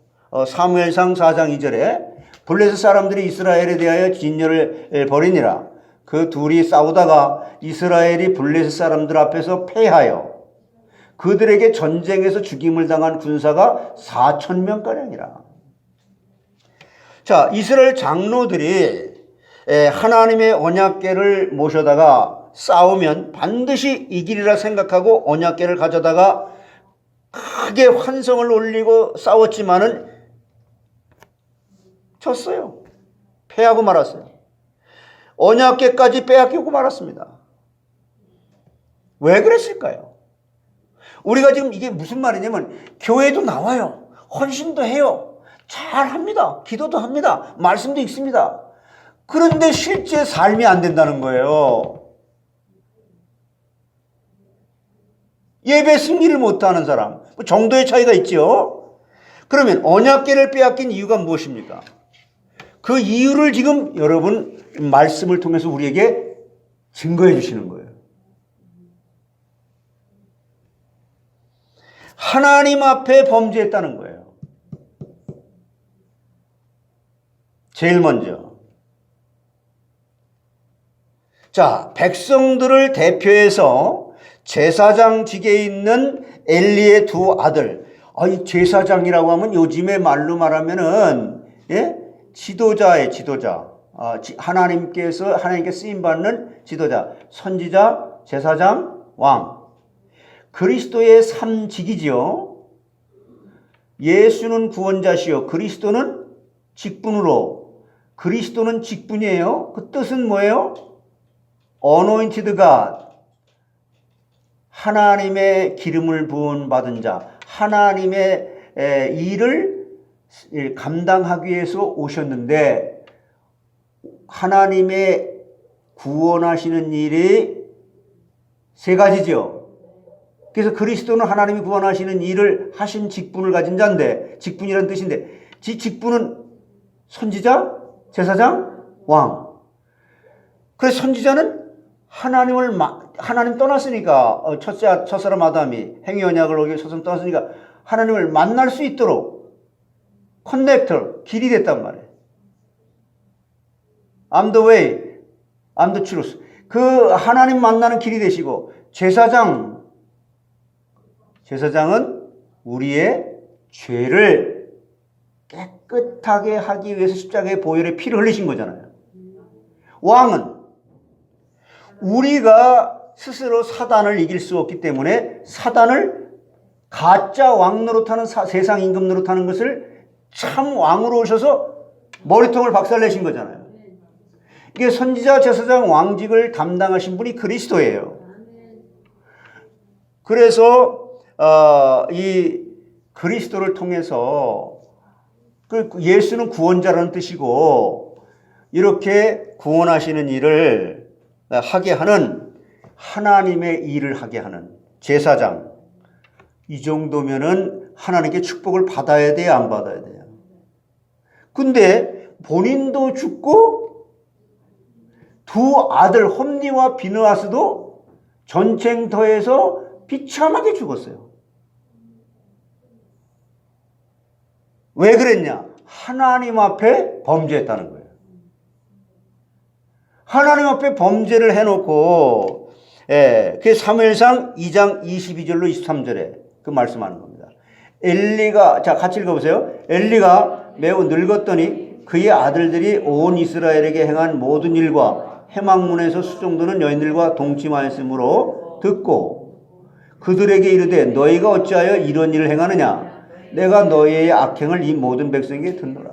사무엘상 4장 2절에 블레셋 사람들이 이스라엘에 대하여 진열을 벌이니라. 그 둘이 싸우다가 이스라엘이 블레셋 사람들 앞에서 패하여 그들에게 전쟁에서 죽임을 당한 군사가 4,000명가량이라. 자, 이스라엘 장로들이 하나님의 언약궤를 모셔다가 싸우면 반드시 이기리라 생각하고 언약궤를 가져다가 크게 환성을 올리고 싸웠지만은 졌어요. 패하고 말았어요. 언약궤까지 빼앗기고 말았습니다. 왜 그랬을까요? 우리가 지금 이게 무슨 말이냐면, 교회도 나와요. 헌신도 해요. 잘합니다. 기도도 합니다. 말씀도 읽습니다. 그런데 실제 삶이 안 된다는 거예요. 예배 승리를 못하는 사람, 정도의 차이가 있죠. 그러면 언약궤를 빼앗긴 이유가 무엇입니까? 그 이유를 지금 여러분 말씀을 통해서 우리에게 증거해 주시는 거예요. 하나님 앞에 범죄했다는 거예요. 제일 먼저. 자, 백성들을 대표해서 제사장직에 있는 엘리의 두 아들. 이 제사장이라고 하면 요즘의 말로 말하면은, 지도자의 지도자. 하나님께 쓰임받는 지도자. 선지자, 제사장, 왕. 그리스도의 3직이지요. 예수는 구원자시요. 그리스도는 직분으로. 그리스도는 직분이에요. 그 뜻은 뭐예요? Anointed God. 하나님의 기름을 부은 받은 자. 하나님의 일을 감당하기 위해서 오셨는데, 하나님의 구원하시는 일이 세 가지죠. 그래서 그리스도는 하나님이 구원하시는 일을 하신 직분을 가진 자인데, 직분이라는 뜻인데, 직분은 선지자, 제사장, 왕. 그래서 선지자는 하나님 떠났으니까, 첫사람 아담이 행위 언약을 어기고 서선 떠났으니까 하나님을 만날 수 있도록 커넥터, 길이 됐단 말이에요. I'm the way, I'm the truth. 그 하나님 만나는 길이 되시고, 제사장은 우리의 죄를 깨끗하게 하기 위해서 십자가의 보혈의 피를 흘리신 거잖아요. 왕은 우리가 스스로 사단을 이길 수 없기 때문에 사단을 가짜 왕 노릇하는 세상 임금 노릇하는 것을 참 왕으로 오셔서 머리통을 박살내신 거잖아요. 이게 선지자, 제사장, 왕직을 담당하신 분이 그리스도예요. 그래서 이 그리스도를 통해서 그 예수는 구원자라는 뜻이고 이렇게 구원하시는 일을 하게 하는 하나님의 일을 하게 하는 제사장, 이 정도면은 하나님께 축복을 받아야 돼요, 안 받아야 돼요? 근데 본인도 죽고 두 아들 홈니와 비느하스도 전쟁터에서 비참하게 죽었어요. 왜 그랬냐? 하나님 앞에 범죄했다는 거예요. 하나님 앞에 범죄를 해놓고, 그 사무엘상 2장 22절로 23절에 그 말씀하는 겁니다. 엘리가, 자, 같이 읽어보세요. 엘리가 매우 늙었더니 그의 아들들이 온 이스라엘에게 행한 모든 일과 해망문에서 수종드는 여인들과 동침하였으므로 듣고 그들에게 이르되 너희가 어찌하여 이런 일을 행하느냐? 내가 너희의 악행을 이 모든 백성에게 듣노라.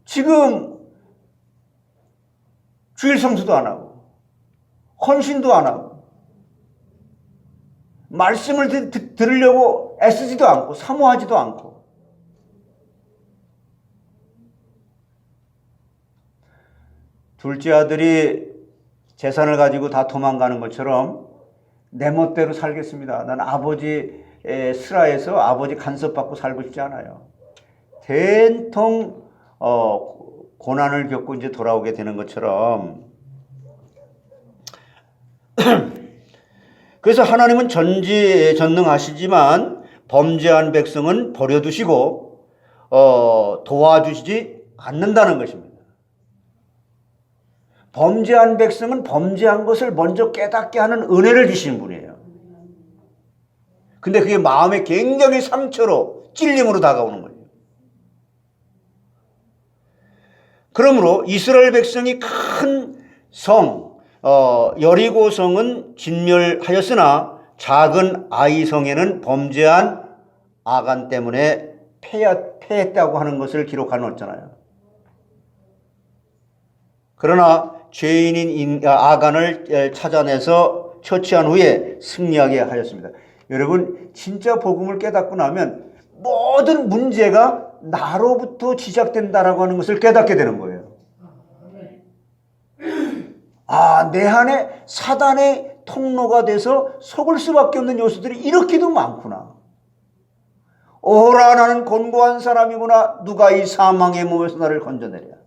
지금 주일 성수도 안 하고 헌신도 안 하고 말씀을 들으려고 애쓰지도 않고 사모하지도 않고 둘째 아들이 재산을 가지고 다 도망가는 것처럼 내 멋대로 살겠습니다. 난 아버지 슬하에서 아버지 간섭받고 살고 싶지 않아요. 된통 고난을 겪고 이제 돌아오게 되는 것처럼 그래서 하나님은 전능하시지만 범죄한 백성은 버려두시고 도와주시지 않는다는 것입니다. 범죄한 백성은 범죄한 것을 먼저 깨닫게 하는 은혜를 주시는 분이에요. 근데 그게 마음에 굉장히 상처로 찔림으로 다가오는 거예요. 그러므로 이스라엘 백성이 큰 성, 여리고성은 진멸하였으나 작은 아이성에는 범죄한 아간 때문에 패했다고 하는 것을 기록해 놓았잖아요. 그러나 죄인인 아간을 찾아내서 처치한 후에 승리하게 하였습니다. 여러분, 진짜 복음을 깨닫고 나면 모든 문제가 나로부터 시작된다라고 하는 것을 깨닫게 되는 거예요. 아, 내 안에 사단의 통로가 돼서 속을 수밖에 없는 요소들이 이렇게도 많구나. 오라, 나는 곤고한 사람이구나. 누가 이 사망의 몸에서 나를 건져내랴.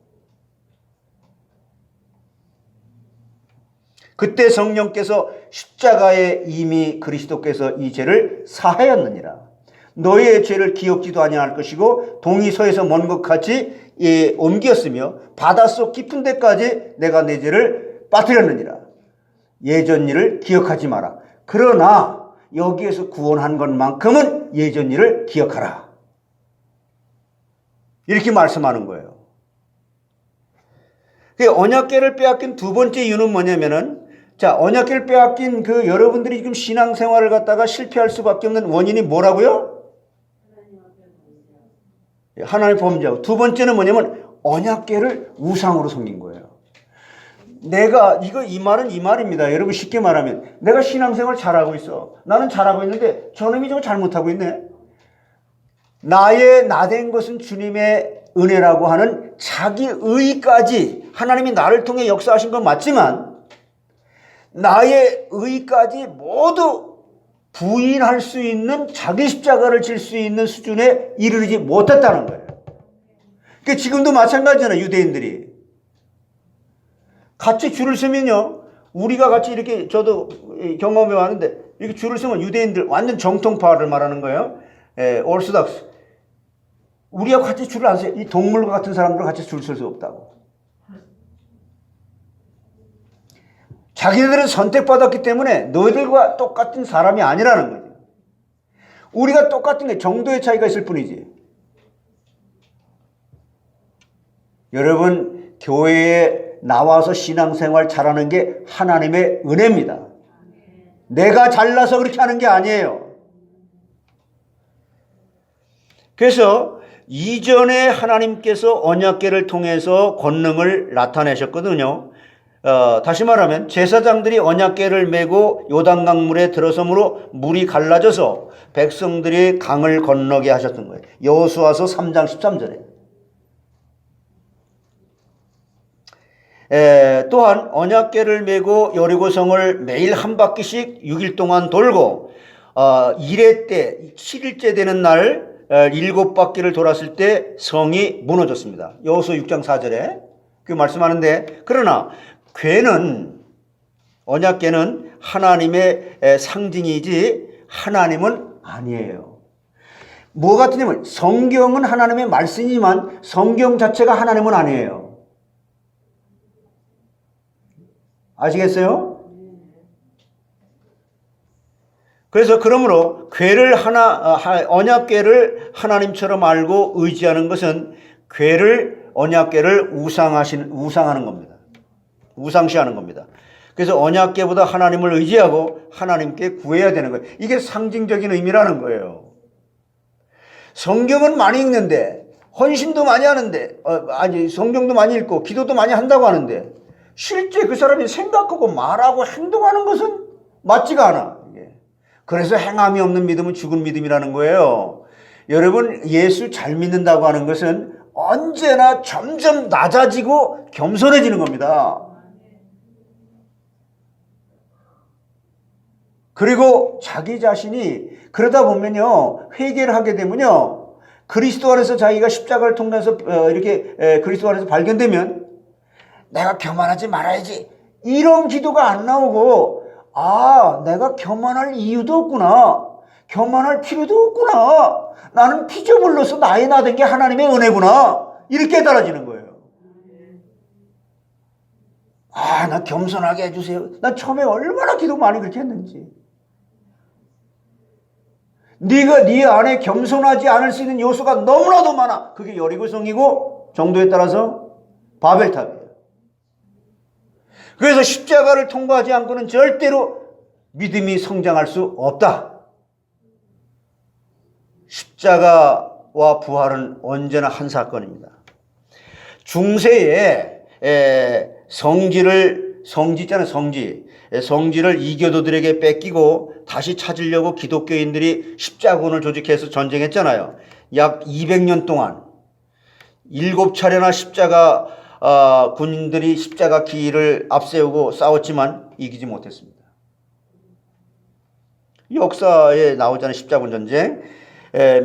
그때 성령께서 십자가에 이미 그리스도께서 이 죄를 사하였느니라. 너희의 죄를 기억지도 아니할 것이고 동이 서에서 먼 것 같이 옮겼으며 바닷속 깊은 데까지 내가 내 죄를 빠뜨렸느니라. 예전 일을 기억하지 마라. 그러나 여기에서 구원한 것만큼은 예전 일을 기억하라. 이렇게 말씀하는 거예요. 언약궤를 빼앗긴 두 번째 이유는 뭐냐면은, 자, 언약궤를 빼앗긴 그 여러분들이 지금 신앙생활을 갖다가 실패할 수밖에 없는 원인이 뭐라고요? 하나님의 범죄하고. 두 번째는 뭐냐면 언약궤를 우상으로 섬긴 거예요. 내가 이 말은 이 말입니다. 여러분, 쉽게 말하면 내가 신앙생활 잘하고 있어. 나는 잘하고 있는데 저놈이 저거 잘못하고 있네. 나의 나된 것은 주님의 은혜라고 하는 자기 의까지 하나님이 나를 통해 역사하신 건 맞지만 나의 의까지 모두 부인할 수 있는 자기 십자가를 질 수 있는 수준에 이르지 못했다는 거예요. 그러니까 지금도 마찬가지잖아요. 유대인들이 같이 줄을 서면요, 우리가 같이 이렇게, 저도 경험해 왔는데 이렇게 줄을 서면 유대인들 완전 정통파를 말하는 거예요. 오르소닥스. 우리하고 같이 줄을 안 서요. 이 동물과 같은 사람들과 같이 줄 설 수 없다고. 자기네들은 선택받았기 때문에 너희들과 똑같은 사람이 아니라는 거죠. 우리가 똑같은 게 정도의 차이가 있을 뿐이지. 여러분, 교회에 나와서 신앙생활 잘하는 게 하나님의 은혜입니다. 내가 잘나서 그렇게 하는 게 아니에요. 그래서 이전에 하나님께서 언약궤를 통해서 권능을 나타내셨거든요. 다시 말하면 제사장들이 언약궤를 메고 요단강물에 들어섬으로 물이 갈라져서 백성들이 강을 건너게 하셨던 거예요. 여호수아서 3장 13절에. 또한 언약궤를 메고 여리고성을 매일 한 바퀴씩 6일 동안 돌고 1회 때 7일째 되는 날 7바퀴를 돌았을 때 성이 무너졌습니다. 여호수아 6장 4절에 그 말씀하는데, 그러나 궤는, 언약궤는 하나님의 상징이지 하나님은 아니에요. 뭐 같으냐면 성경은 하나님의 말씀이지만 성경 자체가 하나님은 아니에요. 아시겠어요? 그래서 그러므로 궤를 언약궤를 하나님처럼 알고 의지하는 것은 언약궤를 우상하는 겁니다. 우상시하는 겁니다. 그래서 언약궤보다 하나님을 의지하고 하나님께 구해야 되는 거예요. 이게 상징적인 의미라는 거예요. 성경은 많이 읽는데, 헌신도 많이 하는데, 성경도 많이 읽고 기도도 많이 한다고 하는데 실제 그 사람이 생각하고 말하고 행동하는 것은 맞지가 않아. 그래서 행함이 없는 믿음은 죽은 믿음이라는 거예요. 여러분, 예수 잘 믿는다고 하는 것은 언제나 점점 낮아지고 겸손해지는 겁니다. 그리고 자기 자신이 그러다 보면요, 회개를 하게 되면요, 그리스도 안에서 자기가 십자가를 통해서 이렇게 그리스도 안에서 발견되면 내가 교만하지 말아야지, 이런 기도가 안 나오고, 내가 교만할 이유도 없구나, 교만할 필요도 없구나, 나는 피조물로서 나의 나된 게 하나님의 은혜구나, 이렇게 깨달아지는 거예요. 나 겸손하게 해주세요. 난 처음에 얼마나 기도 많이 그렇게 했는지. 네가 네 안에 겸손하지 않을 수 있는 요소가 너무나도 많아. 그게 여리고성이고 정도에 따라서 바벨탑이에요. 그래서 십자가를 통과하지 않고는 절대로 믿음이 성장할 수 없다. 십자가와 부활은 언제나 한 사건입니다. 중세에 성지를 이교도들에게 뺏기고 다시 찾으려고 기독교인들이 십자군을 조직해서 전쟁했잖아요. 약 200년 동안 7차례나 십자가 군인들이 십자가 길을 앞세우고 싸웠지만 이기지 못했습니다. 역사에 나오잖아요. 십자군 전쟁.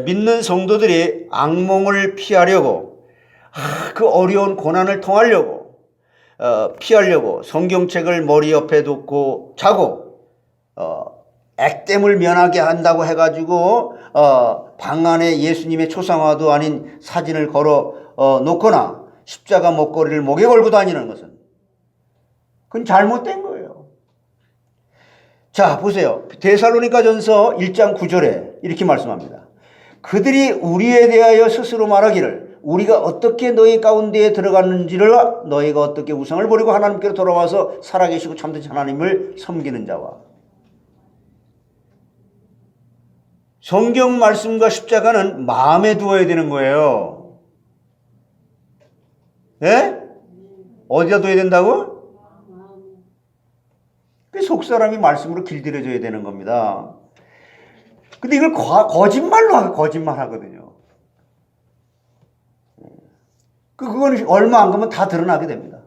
믿는 성도들이 악몽을 피하려고, 그 어려운 고난을 통하려고, 피하려고 성경책을 머리 옆에 두고 자고, 액땜을 면하게 한다고 해가지고 방 안에 예수님의 초상화도 아닌 사진을 걸어 놓거나 십자가 목걸이를 목에 걸고 다니는 것은, 그건 잘못된 거예요. 자, 보세요. 데살로니가전서 1장 9절에 이렇게 말씀합니다. 그들이 우리에 대하여 스스로 말하기를 우리가 어떻게 너희 가운데에 들어갔는지를, 너희가 어떻게 우상을 버리고 하나님께로 돌아와서 살아계시고 참되신 하나님을 섬기는 자와. 성경 말씀과 십자가는 마음에 두어야 되는 거예요. 예? 어디다 둬야 된다고? 그 속사람이 말씀으로 길들여져야 되는 겁니다. 근데 이걸 거짓말 하거든요. 그건 얼마 안 가면 다 드러나게 됩니다.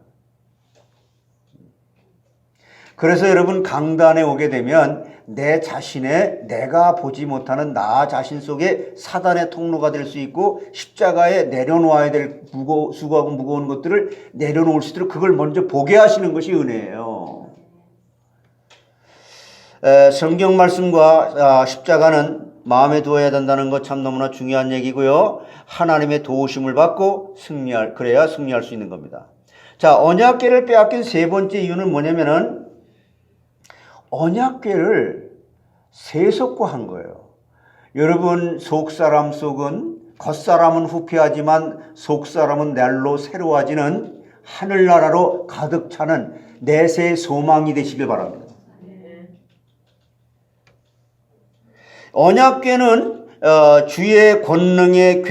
그래서 여러분, 강단에 오게 되면 내 자신의, 내가 보지 못하는 나 자신 속에 사단의 통로가 될 수 있고, 십자가에 내려놓아야 될 수고하고 무거운 것들을 내려놓을 수 있도록 그걸 먼저 보게 하시는 것이 은혜예요. 성경 말씀과 십자가는 마음에 두어야 된다는 것 참 너무나 중요한 얘기고요. 하나님의 도우심을 받고 그래야 승리할 수 있는 겁니다. 자, 언약궤를 빼앗긴 세 번째 이유는 뭐냐면은, 언약궤를 세속화한 거예요. 여러분, 속사람 속은 겉사람은 후패하지만 속사람은 날로 새로워지는 하늘나라로 가득 차는 내세의 소망이 되시길 바랍니다. 언약궤는 주의 권능의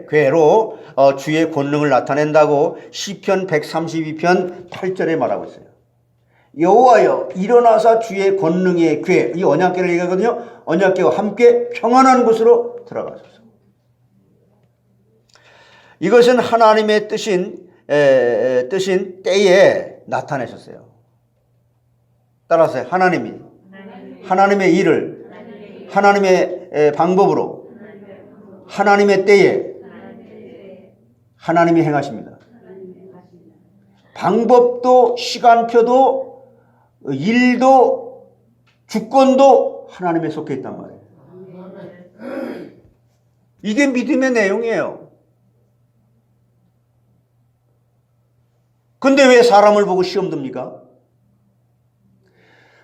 궤로 주의 권능을 나타낸다고 시편 132편 8절에 말하고 있어요. 여호와여 일어나사 주의 권능의 궤, 이 언약궤를 얘기하거든요. 언약궤와 함께 평안한 곳으로 들어가소서. 이것은 하나님의 뜻인 때에 나타내셨어요. 따라서 하나님의 일을 하나님의 방법으로 하나님의 때에 하나님이 행하십니다. 방법도 시간표도 일도 주권도 하나님에 속해 있단 말이에요. 이게 믿음의 내용이에요. 근데 왜 사람을 보고 시험 듭니까?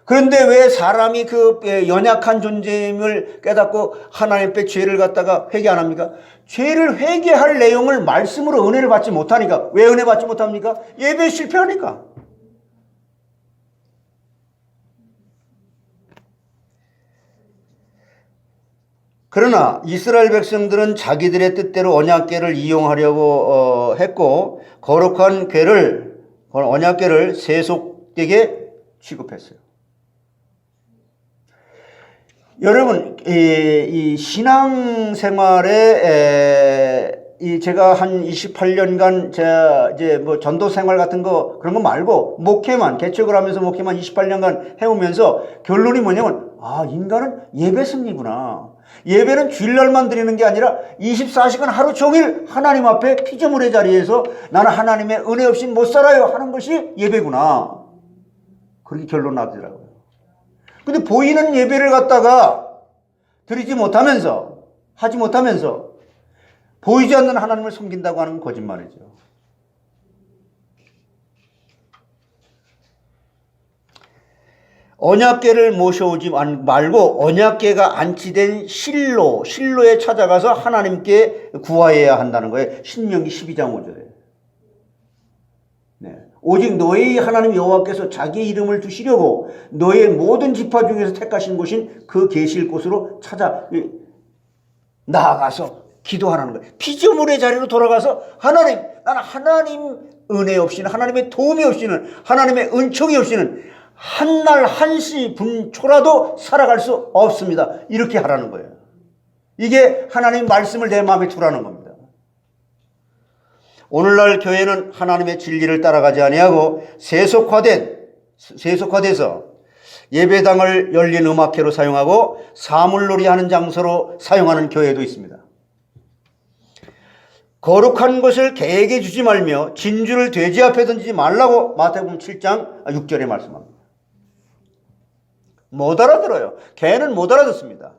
그런데 왜 사람이 그 연약한 존재임을 깨닫고 하나님 앞에 죄를 갖다가 회개 안 합니까? 죄를 회개할 내용을 말씀으로 은혜를 받지 못하니까. 왜 은혜 받지 못합니까? 예배에 실패하니까. 그러나 이스라엘 백성들은 자기들의 뜻대로 언약궤를 이용하려고 했고 거룩한 언약궤를 세속되게 취급했어요. 여러분, 이 신앙생활에 제가 한 28년간 이제 뭐 전도 생활 같은 거 그런 거 말고 개척을 하면서 목회만 28년간 해오면서 결론이 뭐냐면 인간은 예배 승리구나. 예배는 주일날만 드리는 게 아니라 24시간 하루 종일 하나님 앞에 피조물의 자리에서 나는 하나님의 은혜 없이 못 살아요 하는 것이 예배구나. 그렇게 결론 나더라고요. 근데 보이는 예배를 갖다가 드리지 못하면서 하지 못하면서 보이지 않는 하나님을 섬긴다고 하는 건 거짓말이죠. 언약궤를 모셔오지 말고 언약궤가 안치된 실로에 찾아가서 하나님께 구하여야 한다는 거예요. 신명기 12장 5절에. 네. 오직 너희 하나님 여호와께서 자기 이름을 두시려고 너의 모든 지파 중에서 택하신 곳인 그 계실 곳으로 찾아 나아가서 기도하라는 거예요. 피조물의 자리로 돌아가서 나는 하나님 은혜 없이는 하나님의 도움이 없이는 하나님의 은총이 없이는 한날 한시 분초라도 살아갈 수 없습니다. 이렇게 하라는 거예요. 이게 하나님 말씀을 내 마음에 두라는 겁니다. 오늘날 교회는 하나님의 진리를 따라가지 아니하고 세속화돼서 예배당을 열린 음악회로 사용하고 사물놀이 하는 장소로 사용하는 교회도 있습니다. 거룩한 것을 개에게 주지 말며 진주를 돼지 앞에 던지지 말라고 마태복음 7장 6절에 말씀합니다. 못 알아들어요. 개는 못 알아듣습니다.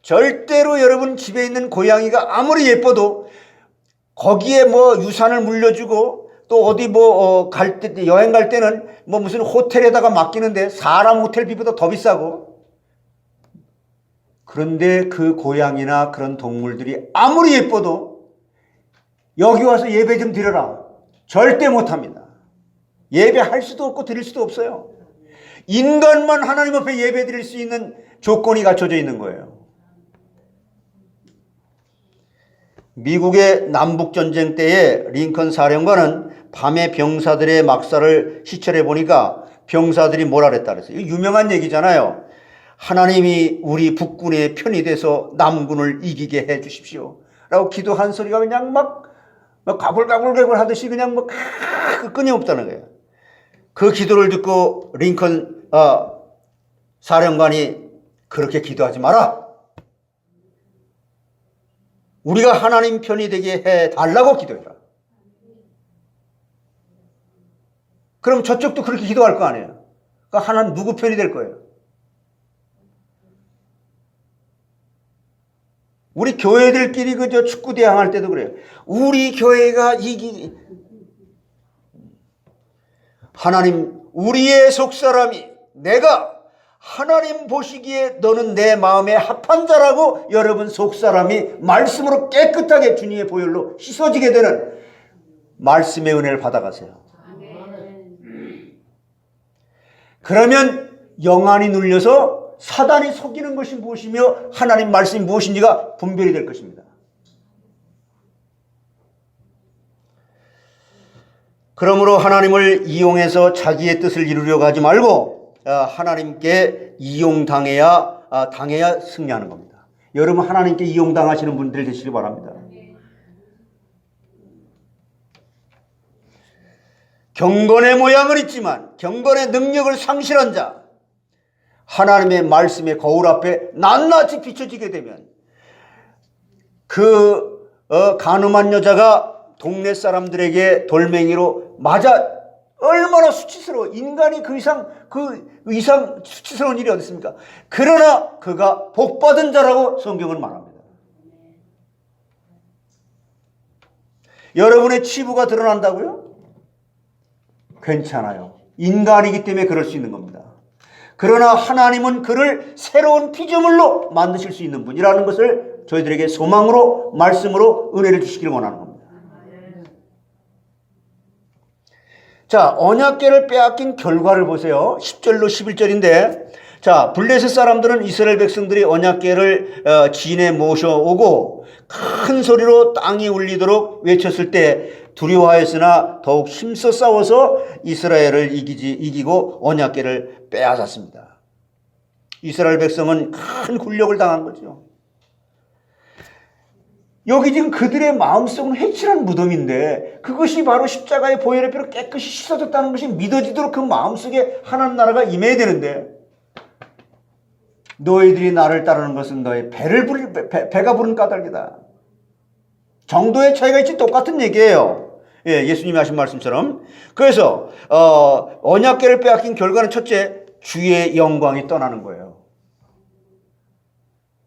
절대로 여러분 집에 있는 고양이가 아무리 예뻐도 거기에 뭐 유산을 물려주고 또 어디 갈 때 여행 갈 때는 무슨 호텔에다가 맡기는데 사람 호텔비보다 더 비싸고, 그런데 그 고양이나 그런 동물들이 아무리 예뻐도 여기 와서 예배 좀 드려라 절대 못합니다. 예배할 수도 없고 드릴 수도 없어요. 인간만 하나님 앞에 예배 드릴 수 있는 조건이 갖춰져 있는 거예요. 미국의 남북전쟁 때에 링컨 사령관은 밤에 병사들의 막사를 시찰해 보니까 병사들이 뭐라 그랬다 그랬어요. 이거 유명한 얘기잖아요. 하나님이 우리 북군의 편이 돼서 남군을 이기게 해 주십시오 라고 기도한 소리가 그냥 막 가불가불 하듯이 그냥 끊임없다는 거예요. 그 기도를 듣고 링컨 사령관이 그렇게 기도하지 마라. 우리가 하나님 편이 되게 해달라고 기도해라. 그럼 저쪽도 그렇게 기도할 거 아니에요. 그러니까 하나님 누구 편이 될 거예요? 우리 교회들끼리 그저 축구 대항할 때도 그래요. 우리 교회가 하나님, 우리의 속사람이 내가 하나님 보시기에 너는 내 마음에 합한 자라고 여러분 속사람이 말씀으로 깨끗하게 주님의 보혈로 씻어지게 되는 말씀의 은혜를 받아가세요. 그러면 영안이 눌려서 사단이 속이는 것이 무엇이며 하나님 말씀이 무엇인지가 분별이 될 것입니다. 그러므로 하나님을 이용해서 자기의 뜻을 이루려고 하지 말고 하나님께 이용당해야 승리하는 겁니다. 여러분 하나님께 이용당하시는 분들 되시기 바랍니다. 경건의 모양을 있지만 경건의 능력을 상실한 자, 하나님의 말씀의 거울 앞에 낱낱이 비춰지게 되면 그 간음한 여자가 동네 사람들에게 돌멩이로 맞아 얼마나 수치스러워. 인간이 그 이상 수치스러운 일이 어디 있습니까? 그러나 그가 복받은 자라고 성경은 말합니다. 여러분의 치부가 드러난다고요? 괜찮아요. 인간이기 때문에 그럴 수 있는 겁니다. 그러나 하나님은 그를 새로운 피조물로 만드실 수 있는 분이라는 것을 저희들에게 소망으로 말씀으로 은혜를 주시기를 원하는 겁니다. 자, 언약궤를 빼앗긴 결과를 보세요. 10절로 11절인데, 자, 블레셋 사람들은 이스라엘 백성들이 언약궤를 진에 모셔오고 큰 소리로 땅이 울리도록 외쳤을 때 두려워하였으나 더욱 힘써 싸워서 이스라엘을 이기고 언약궤를 빼앗았습니다. 이스라엘 백성은 큰 굴욕을 당한 거죠. 여기 지금 그들의 마음속은 회칠한 무덤인데 그것이 바로 십자가의 보혈의 피로 깨끗이 씻어졌다는 것이 믿어지도록 그 마음속에 하나님 나라가 임해야 되는데, 너희들이 나를 따르는 것은 너의 배가 부른 까닭이다. 정도의 차이가 있지 똑같은 얘기예요. 예, 예수님이 하신 말씀처럼. 그래서 언약궤를 빼앗긴 결과는 첫째, 주의 영광이 떠나는 거예요.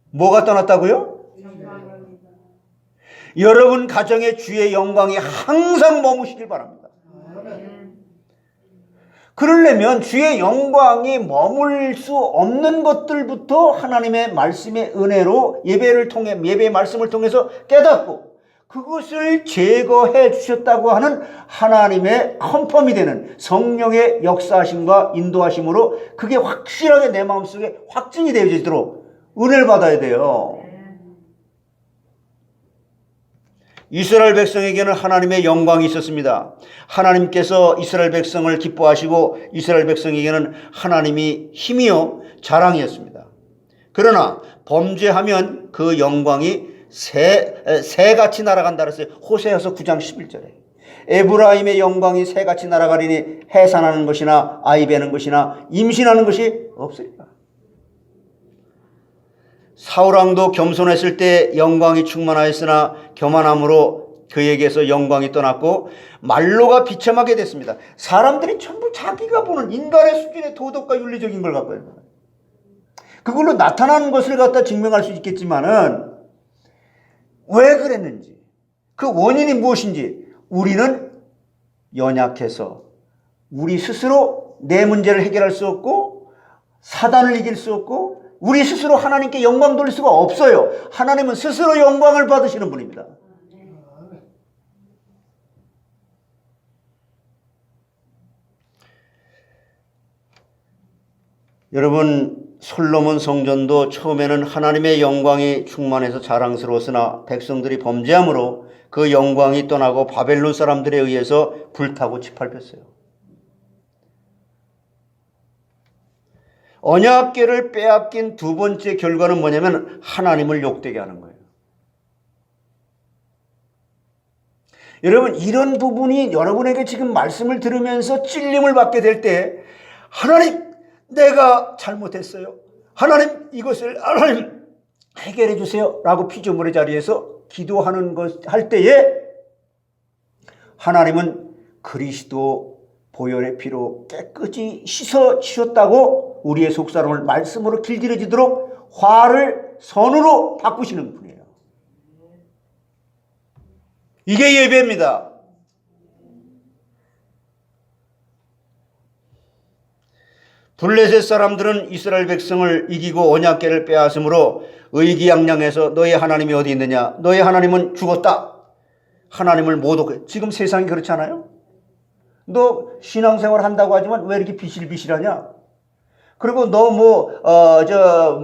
뭐가 떠났다고요? 여러분 가정에 주의 영광이 항상 머무시길 바랍니다. 그러려면 주의 영광이 머물 수 없는 것들부터 하나님의 말씀의 은혜로 예배의 말씀을 통해서 깨닫고 그것을 제거해 주셨다고 하는 하나님의 컨펌이 되는 성령의 역사하심과 인도하심으로 그게 확실하게 내 마음속에 확증이 되어지도록 은혜를 받아야 돼요. 이스라엘 백성에게는 하나님의 영광이 있었습니다. 하나님께서 이스라엘 백성을 기뻐하시고 이스라엘 백성에게는 하나님이 힘이요 자랑이었습니다. 그러나 범죄하면 그 영광이 새같이 날아간다 그랬어요. 호세아서 9장 11절에. 에브라임의 영광이 새같이 날아가리니 해산하는 것이나 아이 베는 것이나 임신하는 것이 없으리라. 사울왕도 겸손했을 때 영광이 충만하였으나 교만함으로 그에게서 영광이 떠났고 말로가 비참하게 됐습니다. 사람들이 전부 자기가 보는 인간의 수준의 도덕과 윤리적인 걸 갖고 있는 거예요. 그걸로 나타나는 것을 갖다 증명할 수 있겠지만은 왜 그랬는지, 그 원인이 무엇인지 우리는 연약해서 우리 스스로 내 문제를 해결할 수 없고 사단을 이길 수 없고 우리 스스로 하나님께 영광 돌릴 수가 없어요. 하나님은 스스로 영광을 받으시는 분입니다. 여러분, 솔로몬 성전도 처음에는 하나님의 영광이 충만해서 자랑스러웠으나 백성들이 범죄함으로 그 영광이 떠나고 바벨론 사람들에 의해서 불타고 짓밟혔어요. 언약궤를 빼앗긴 두 번째 결과는 뭐냐면 하나님을 욕되게 하는 거예요. 여러분, 이런 부분이 여러분에게 지금 말씀을 들으면서 찔림을 받게 될 때 하나님, 내가 잘못했어요. 하나님, 이것을 하나님 해결해 주세요 라고 피조물의 자리에서 기도하는 것 할 때에 하나님은 그리스도 보혈의 피로 깨끗이 씻어 주셨다고 우리의 속사람을 말씀으로 길들여지도록 화를 선으로 바꾸시는 분이에요. 이게 예배입니다. 블레셋 사람들은 이스라엘 백성을 이기고 언약궤를 빼앗음으로 의기양양해서 너의 하나님이 어디 있느냐? 너의 하나님은 죽었다. 하나님을 모독해. 지금 세상이 그렇지 않아요? 너 신앙생활 한다고 하지만 왜 이렇게 비실비실하냐? 그리고 너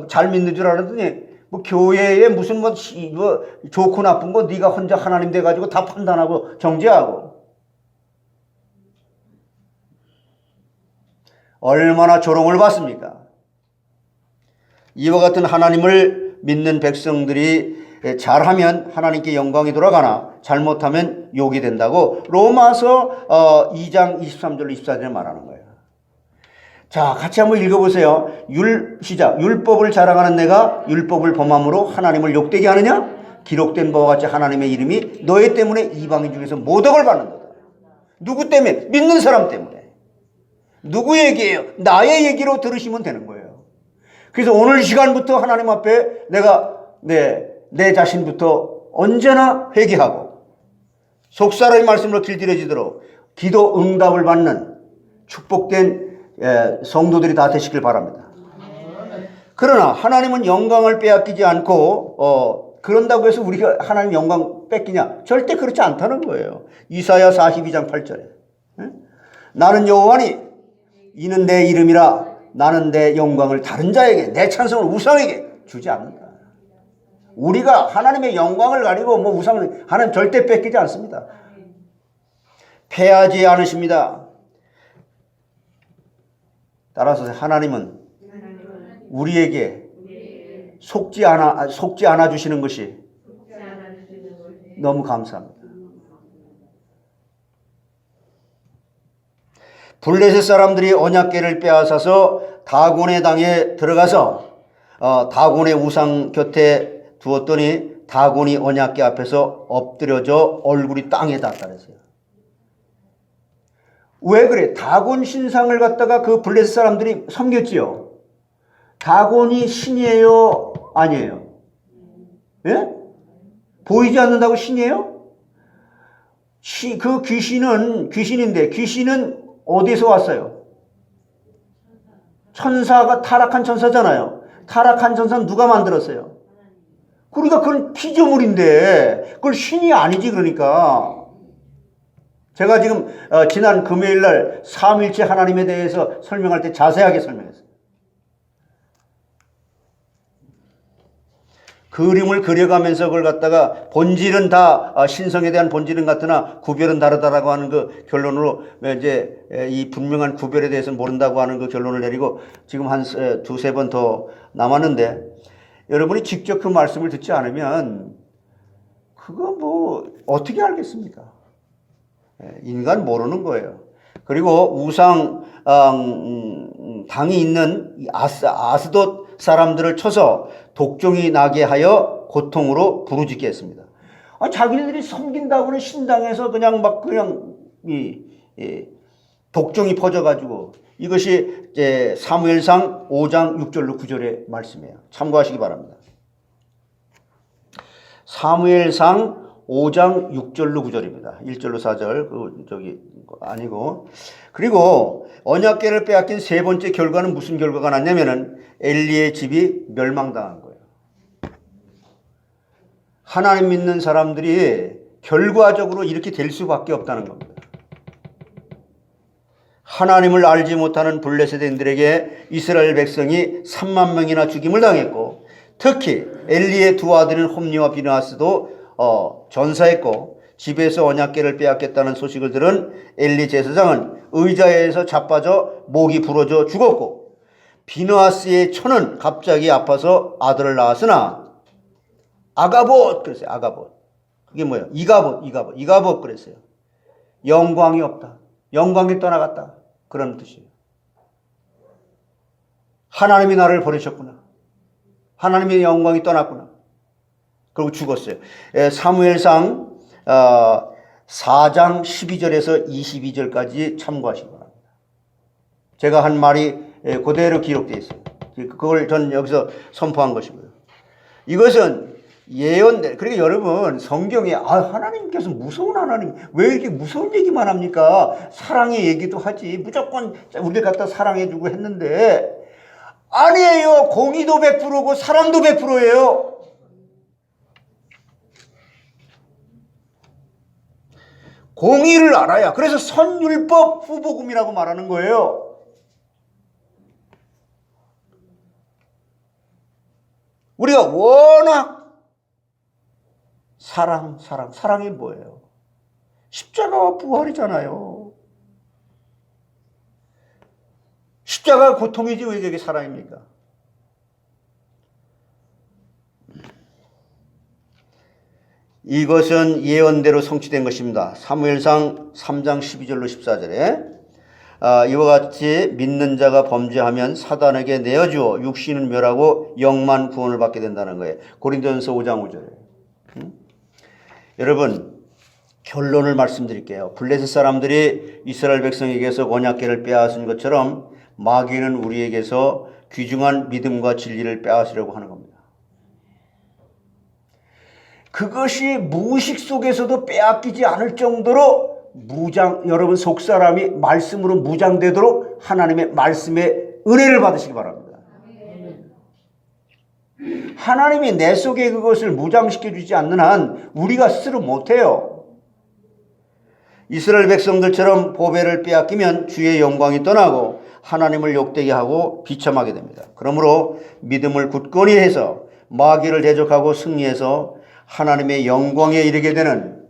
잘 믿는 줄 알았더니 뭐 교회에 무슨 뭐 좋고 나쁜 거 네가 혼자 하나님 돼가지고 다 판단하고 정죄하고. 얼마나 조롱을 받습니까? 이와 같은 하나님을 믿는 백성들이 잘하면 하나님께 영광이 돌아가나 잘못하면 욕이 된다고 로마서 2장 23절 24절에 말하는 거예요. 자, 같이 한번 읽어보세요. 시작. 율법을 자랑하는 내가 율법을 범함으로 하나님을 욕되게 하느냐? 기록된 바와 같이 하나님의 이름이 너희 때문에 이방인 중에서 모독을 받는다. 누구 때문에? 믿는 사람 때문에. 누구 얘기예요? 나의 얘기로 들으시면 되는 거예요. 그래서 오늘 시간부터 하나님 앞에 내가 내 자신부터 언제나 회개하고 속사람의 말씀으로 길들여지도록 기도 응답을 받는 축복된 성도들이 다 되시길 바랍니다. 그러나 하나님은 영광을 빼앗기지 않고 그런다고 해서 우리가 하나님 영광 뺏기냐? 절대 그렇지 않다는 거예요. 이사야 42장 8절에 나는 여호와니 이는 내 이름이라 나는 내 영광을 다른 자에게 내 찬송을 우상에게 주지 않는다. 우리가 하나님의 영광을 가리고 우상을 하나님 절대 뺏기지 않습니다. 패하지 않으십니다. 따라서 하나님은 우리에게 속지 않아 주시는 것이 너무 감사합니다. 블레셋 사람들이 언약궤를 빼앗아서 다곤의 땅에 들어가서 다곤의 우상 곁에 두었더니 다곤이 언약궤 앞에서 엎드려져 얼굴이 땅에 닿았다 그랬어요. 왜 그래? 다곤 신상을 갖다가 그 블레셋 사람들이 섬겼지요. 다곤이 신이에요? 아니에요? 예? 보이지 않는다고 신이에요? 그 귀신인데 귀신은 어디서 왔어요? 천사가 타락한 천사잖아요. 타락한 천사는 누가 만들었어요? 그러니까 그건 피조물인데 그걸 신이 아니지. 그러니까 제가 지금 지난 금요일 날 삼위일체 하나님에 대해서 설명할 때 자세하게 설명했어요. 그림을 그려가면서 그걸 갖다가 본질은 다 신성에 대한 본질은 같으나 구별은 다르다라고 하는 그 결론으로 이제 이 분명한 구별에 대해서는 모른다고 하는 그 결론을 내리고 지금 한 두세 번 더 남았는데 여러분이 직접 그 말씀을 듣지 않으면 그거 어떻게 알겠습니까? 인간 모르는 거예요. 그리고 우상 당이 있는 아스돗 사람들을 쳐서 독종이 나게 하여 고통으로 부르짖게 했습니다. 자기들이 섬긴다고는 신당에서 그냥 독종이 퍼져가지고 이것이 이제 사무엘상 5장 6절로 9절의 말씀이에요. 참고하시기 바랍니다. 사무엘상 5장 6절로 9절입니다. 1절로 4절 아니고. 그리고 언약궤를 빼앗긴 세 번째 결과는 무슨 결과가 났냐면은 엘리의 집이 멸망당한 거예요. 하나님 믿는 사람들이 결과적으로 이렇게 될 수밖에 없다는 겁니다. 하나님을 알지 못하는 블레셋인들에게 이스라엘 백성이 3만 명이나 죽임을 당했고 특히 엘리의 두 아들인 홈리와 비느하스도 전사했고 집에서 언약궤를 빼앗겼다는 소식을 들은 엘리 제사장은 의자에서 자빠져 목이 부러져 죽었고 비느하스의 처는 갑자기 아파서 아들을 낳았으나 아가봇 그랬어요. 아가봇. 그게 뭐예요? 이가봇 그랬어요. 영광이 없다. 영광이 떠나갔다. 그런 뜻이에요. 하나님이 나를 버리셨구나. 하나님의 영광이 떠났구나. 그리고 죽었어요. 사무엘상 4장 12절에서 22절까지 참고하시기 바랍니다. 제가 한 말이 그대로 기록되어 있어요. 그걸 전 여기서 선포한 것이고요. 이것은 예언대. 그러니까 여러분 성경에 하나님께서 무서운 하나님 왜 이렇게 무서운 얘기만 합니까? 사랑의 얘기도 하지. 무조건 우리를 갖다 사랑해주고 했는데 아니에요. 공의도 100%고 사랑도 100%예요. 공의를 알아야. 그래서 선율법 후복음이라고 말하는 거예요. 우리가 워낙 사랑이 뭐예요? 십자가와 부활이잖아요. 십자가 고통이지 왜 그게 사랑입니까? 이것은 예언대로 성취된 것입니다. 사무엘상 3장 12절로 14절에 이와 같이 믿는 자가 범죄하면 사단에게 내어주어 육신은 멸하고 영만 구원을 받게 된다는 거예요. 고린도전서 5장 5절에. 여러분 결론을 말씀드릴게요. 블레셋 사람들이 이스라엘 백성에게서 언약궤를 빼앗은 것처럼 마귀는 우리에게서 귀중한 믿음과 진리를 빼앗으려고 하는 겁니다. 그것이 무의식 속에서도 빼앗기지 않을 정도로 여러분 속사람이 말씀으로 무장되도록 하나님의 말씀의 은혜를 받으시기 바랍니다. 하나님이 내 속에 그것을 무장시켜 주지 않는 한 우리가 스스로 못해요. 이스라엘 백성들처럼 보배를 빼앗기면 주의 영광이 떠나고 하나님을 욕되게 하고 비참하게 됩니다. 그러므로 믿음을 굳건히 해서 마귀를 대적하고 승리해서 하나님의 영광에 이르게 되는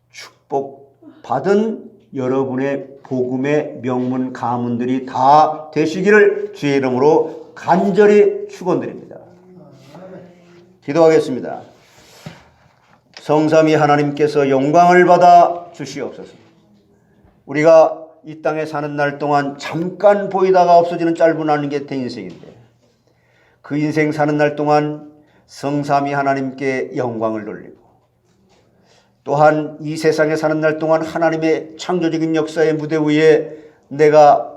축복받은 여러분의 복음의 명문 가문들이 다 되시기를 주의 이름으로 간절히 축원드립니다. 기도하겠습니다. 성삼위 하나님께서 영광을 받아 주시옵소서. 우리가 이 땅에 사는 날 동안 잠깐 보이다가 없어지는 짧은 한 게 내 인생인데 그 인생 사는 날 동안 성삼위 하나님께 영광을 돌리고 또한 이 세상에 사는 날 동안 하나님의 창조적인 역사의 무대 위에 내가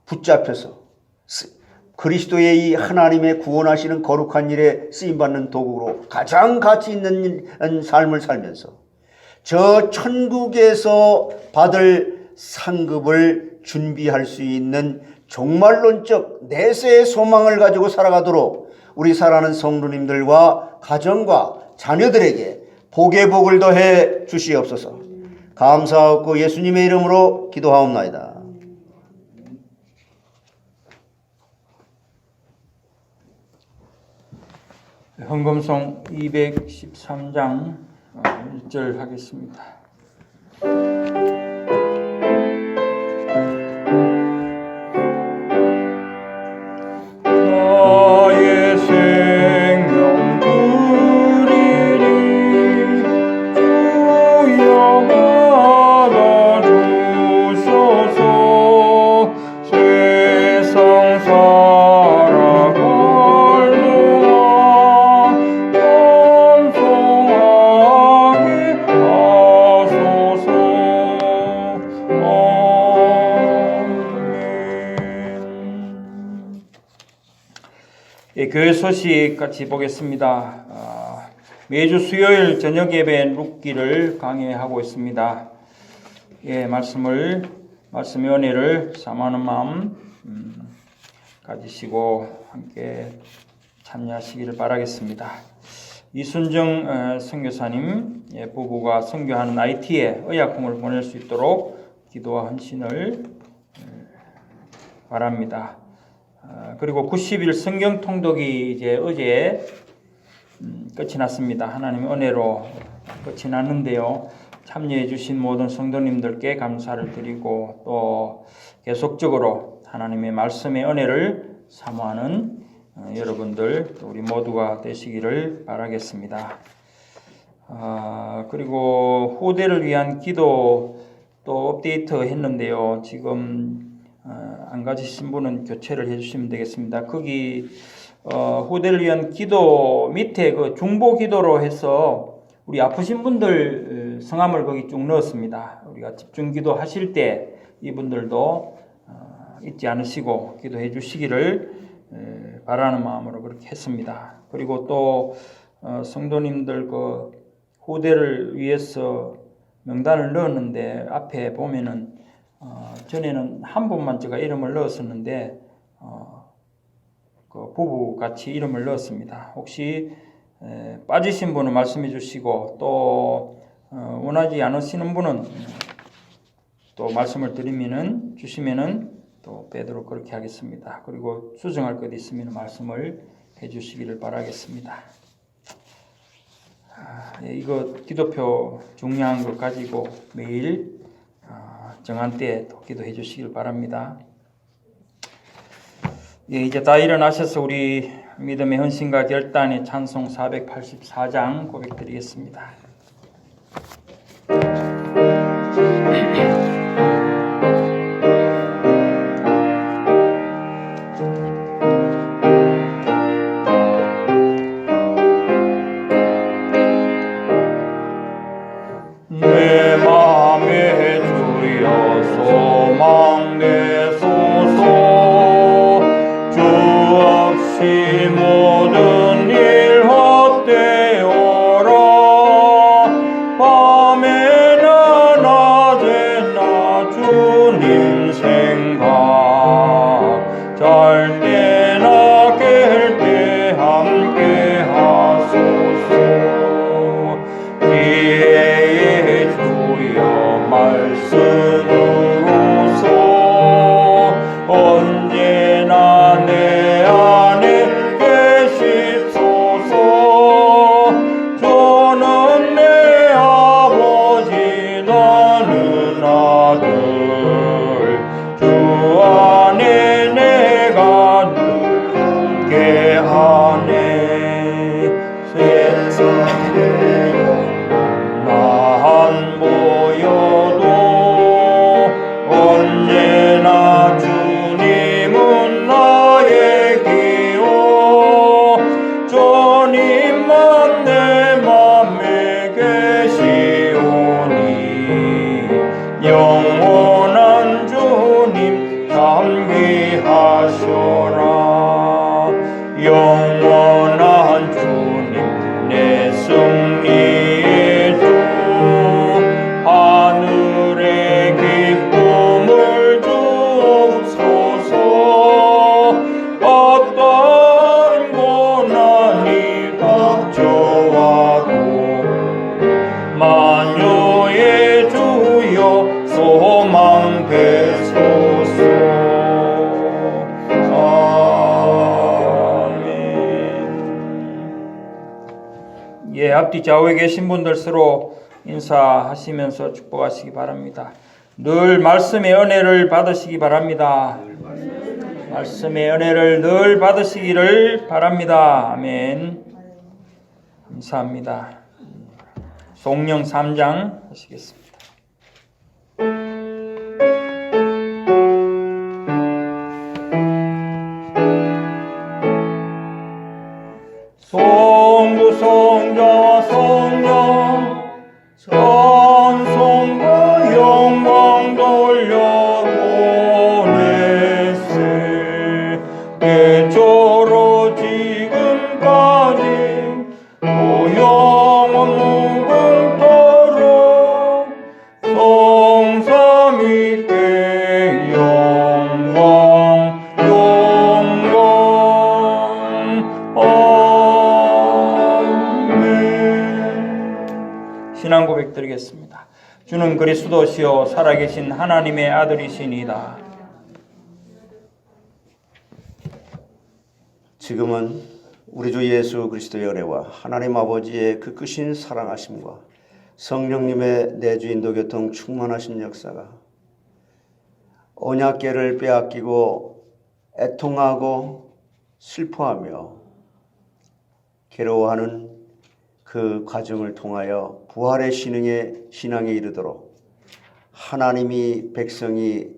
붙잡혀서 그리스도의 이 하나님의 구원하시는 거룩한 일에 쓰임받는 도구로 가장 가치 있는 삶을 살면서 저 천국에서 받을 상급을 준비할 수 있는 종말론적 내세의 소망을 가지고 살아가도록 우리 사랑하는 성도님들과 가정과 자녀들에게 복의 복을 더해 주시옵소서. 감사하고 예수님의 이름으로 기도하옵나이다. 헌금송 213장 1절 하겠습니다. 나의 생명 드리리 주여 받아 주소서. 세상 살아갈 동안 찬송하게 하소서. 교회 소식 같이 보겠습니다. 매주 수요일 저녁 예배 룻기를 강해하고 있습니다. 말씀의 은혜를 사모하는 마음 가지시고 함께 참여하시기를 바라겠습니다. 이순정 선교사님 부부가 선교하는 IT에 의약품을 보낼 수 있도록 기도와 헌신을 바랍니다. 그리고 90일 성경 통독이 이제 어제 끝이 났습니다. 하나님의 은혜로 끝이 났는데요. 참여해 주신 모든 성도님들께 감사를 드리고 또 계속적으로 하나님의 말씀의 은혜를 사모하는 여러분들 우리 모두가 되시기를 바라겠습니다. 그리고 후대를 위한 기도 또 업데이트 했는데요. 지금 안 가지신 분은 교체를 해주시면 되겠습니다. 거기 후대를 위한 기도 밑에 그 중보 기도로 해서 우리 아프신 분들 성함을 거기 쭉 넣었습니다. 우리가 집중 기도 하실 때 이분들도 잊지 않으시고 기도해 주시기를 바라는 마음으로 그렇게 했습니다. 그리고 또 성도님들 그 후대를 위해서 명단을 넣었는데 앞에 보면은 전에는 한 분만 제가 이름을 넣었었는데 그 부부 같이 이름을 넣었습니다. 혹시 빠지신 분은 말씀해 주시고 또 원하지 않으시는 분은 또 말씀을 드리면은 주시면은 또 빼도록 그렇게 하겠습니다. 그리고 수정할 것 있으면 말씀을 해주시기를 바라겠습니다. 이거 기도표 중요한 거 가지고 매일 정한 때에 또 기도해 주시길 바랍니다. 이제 다 일어나셔서 우리 믿음의 헌신과 결단의 찬송 484장 고백드리겠습니다. 내 맘에 주여 소망 내소서 주 없이 모든 일 헛되어라 밤에나 낮에나 주님 생각 잘 때나 깰 때 함께 하소서 지혜의 주여 말씀으로서 언제나 내 안에 계시소서 저는 내 아버지 나는 아들 주 안에 내가 늘 함께하네 세상에 안 보여도 언제나 주님은 나의 기호 주님만 내 맘에 계시오니 영원한 주님 감기하셔라 영원한 주님 내 승리의 주 하늘의 기쁨을 주옵소서 어떤 고난이 닥쳐와도 만유의 주여 소망 되소서 앞뒤 좌우에 계신 분들 서로 인사하시면서 축복하시기 바랍니다. 늘 말씀의 은혜를 받으시기 바랍니다. 말씀의 은혜를 늘 받으시기를 바랍니다. 아멘. 감사합니다. 송영 3장 하시겠습니다. 성부 성자와 성령 찬송과 영광 돌려보내세 대초로 지금까지 또 영원 무궁토록 성삼위께 영광 신앙 고백 드리겠습니다. 주는 그리스도시요 살아계신 하나님의 아들이시니이다. 지금은 우리 주 예수 그리스도의 은혜와 하나님 아버지의 그 크신 사랑하심과 성령님의 내주인도 교통 충만하신 역사가 언약궤를 빼앗기고 애통하고 슬퍼하며 괴로워하는 그 과정을 통하여 부활의 신앙에 이르도록 하나님이 백성이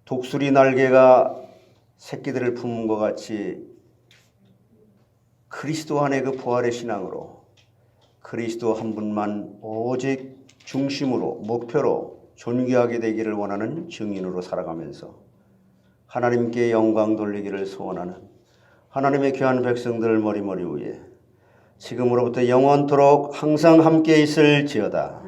독수리 날개가 새끼들을 품은 것 같이 그리스도 안의 그 부활의 신앙으로 그리스도 한 분만 오직 중심으로 목표로 존귀하게 되기를 원하는 증인으로 살아가면서 하나님께 영광 돌리기를 소원하는 하나님의 귀한 백성들 머리머리 위에 지금으로부터 영원토록 항상 함께 있을지어다.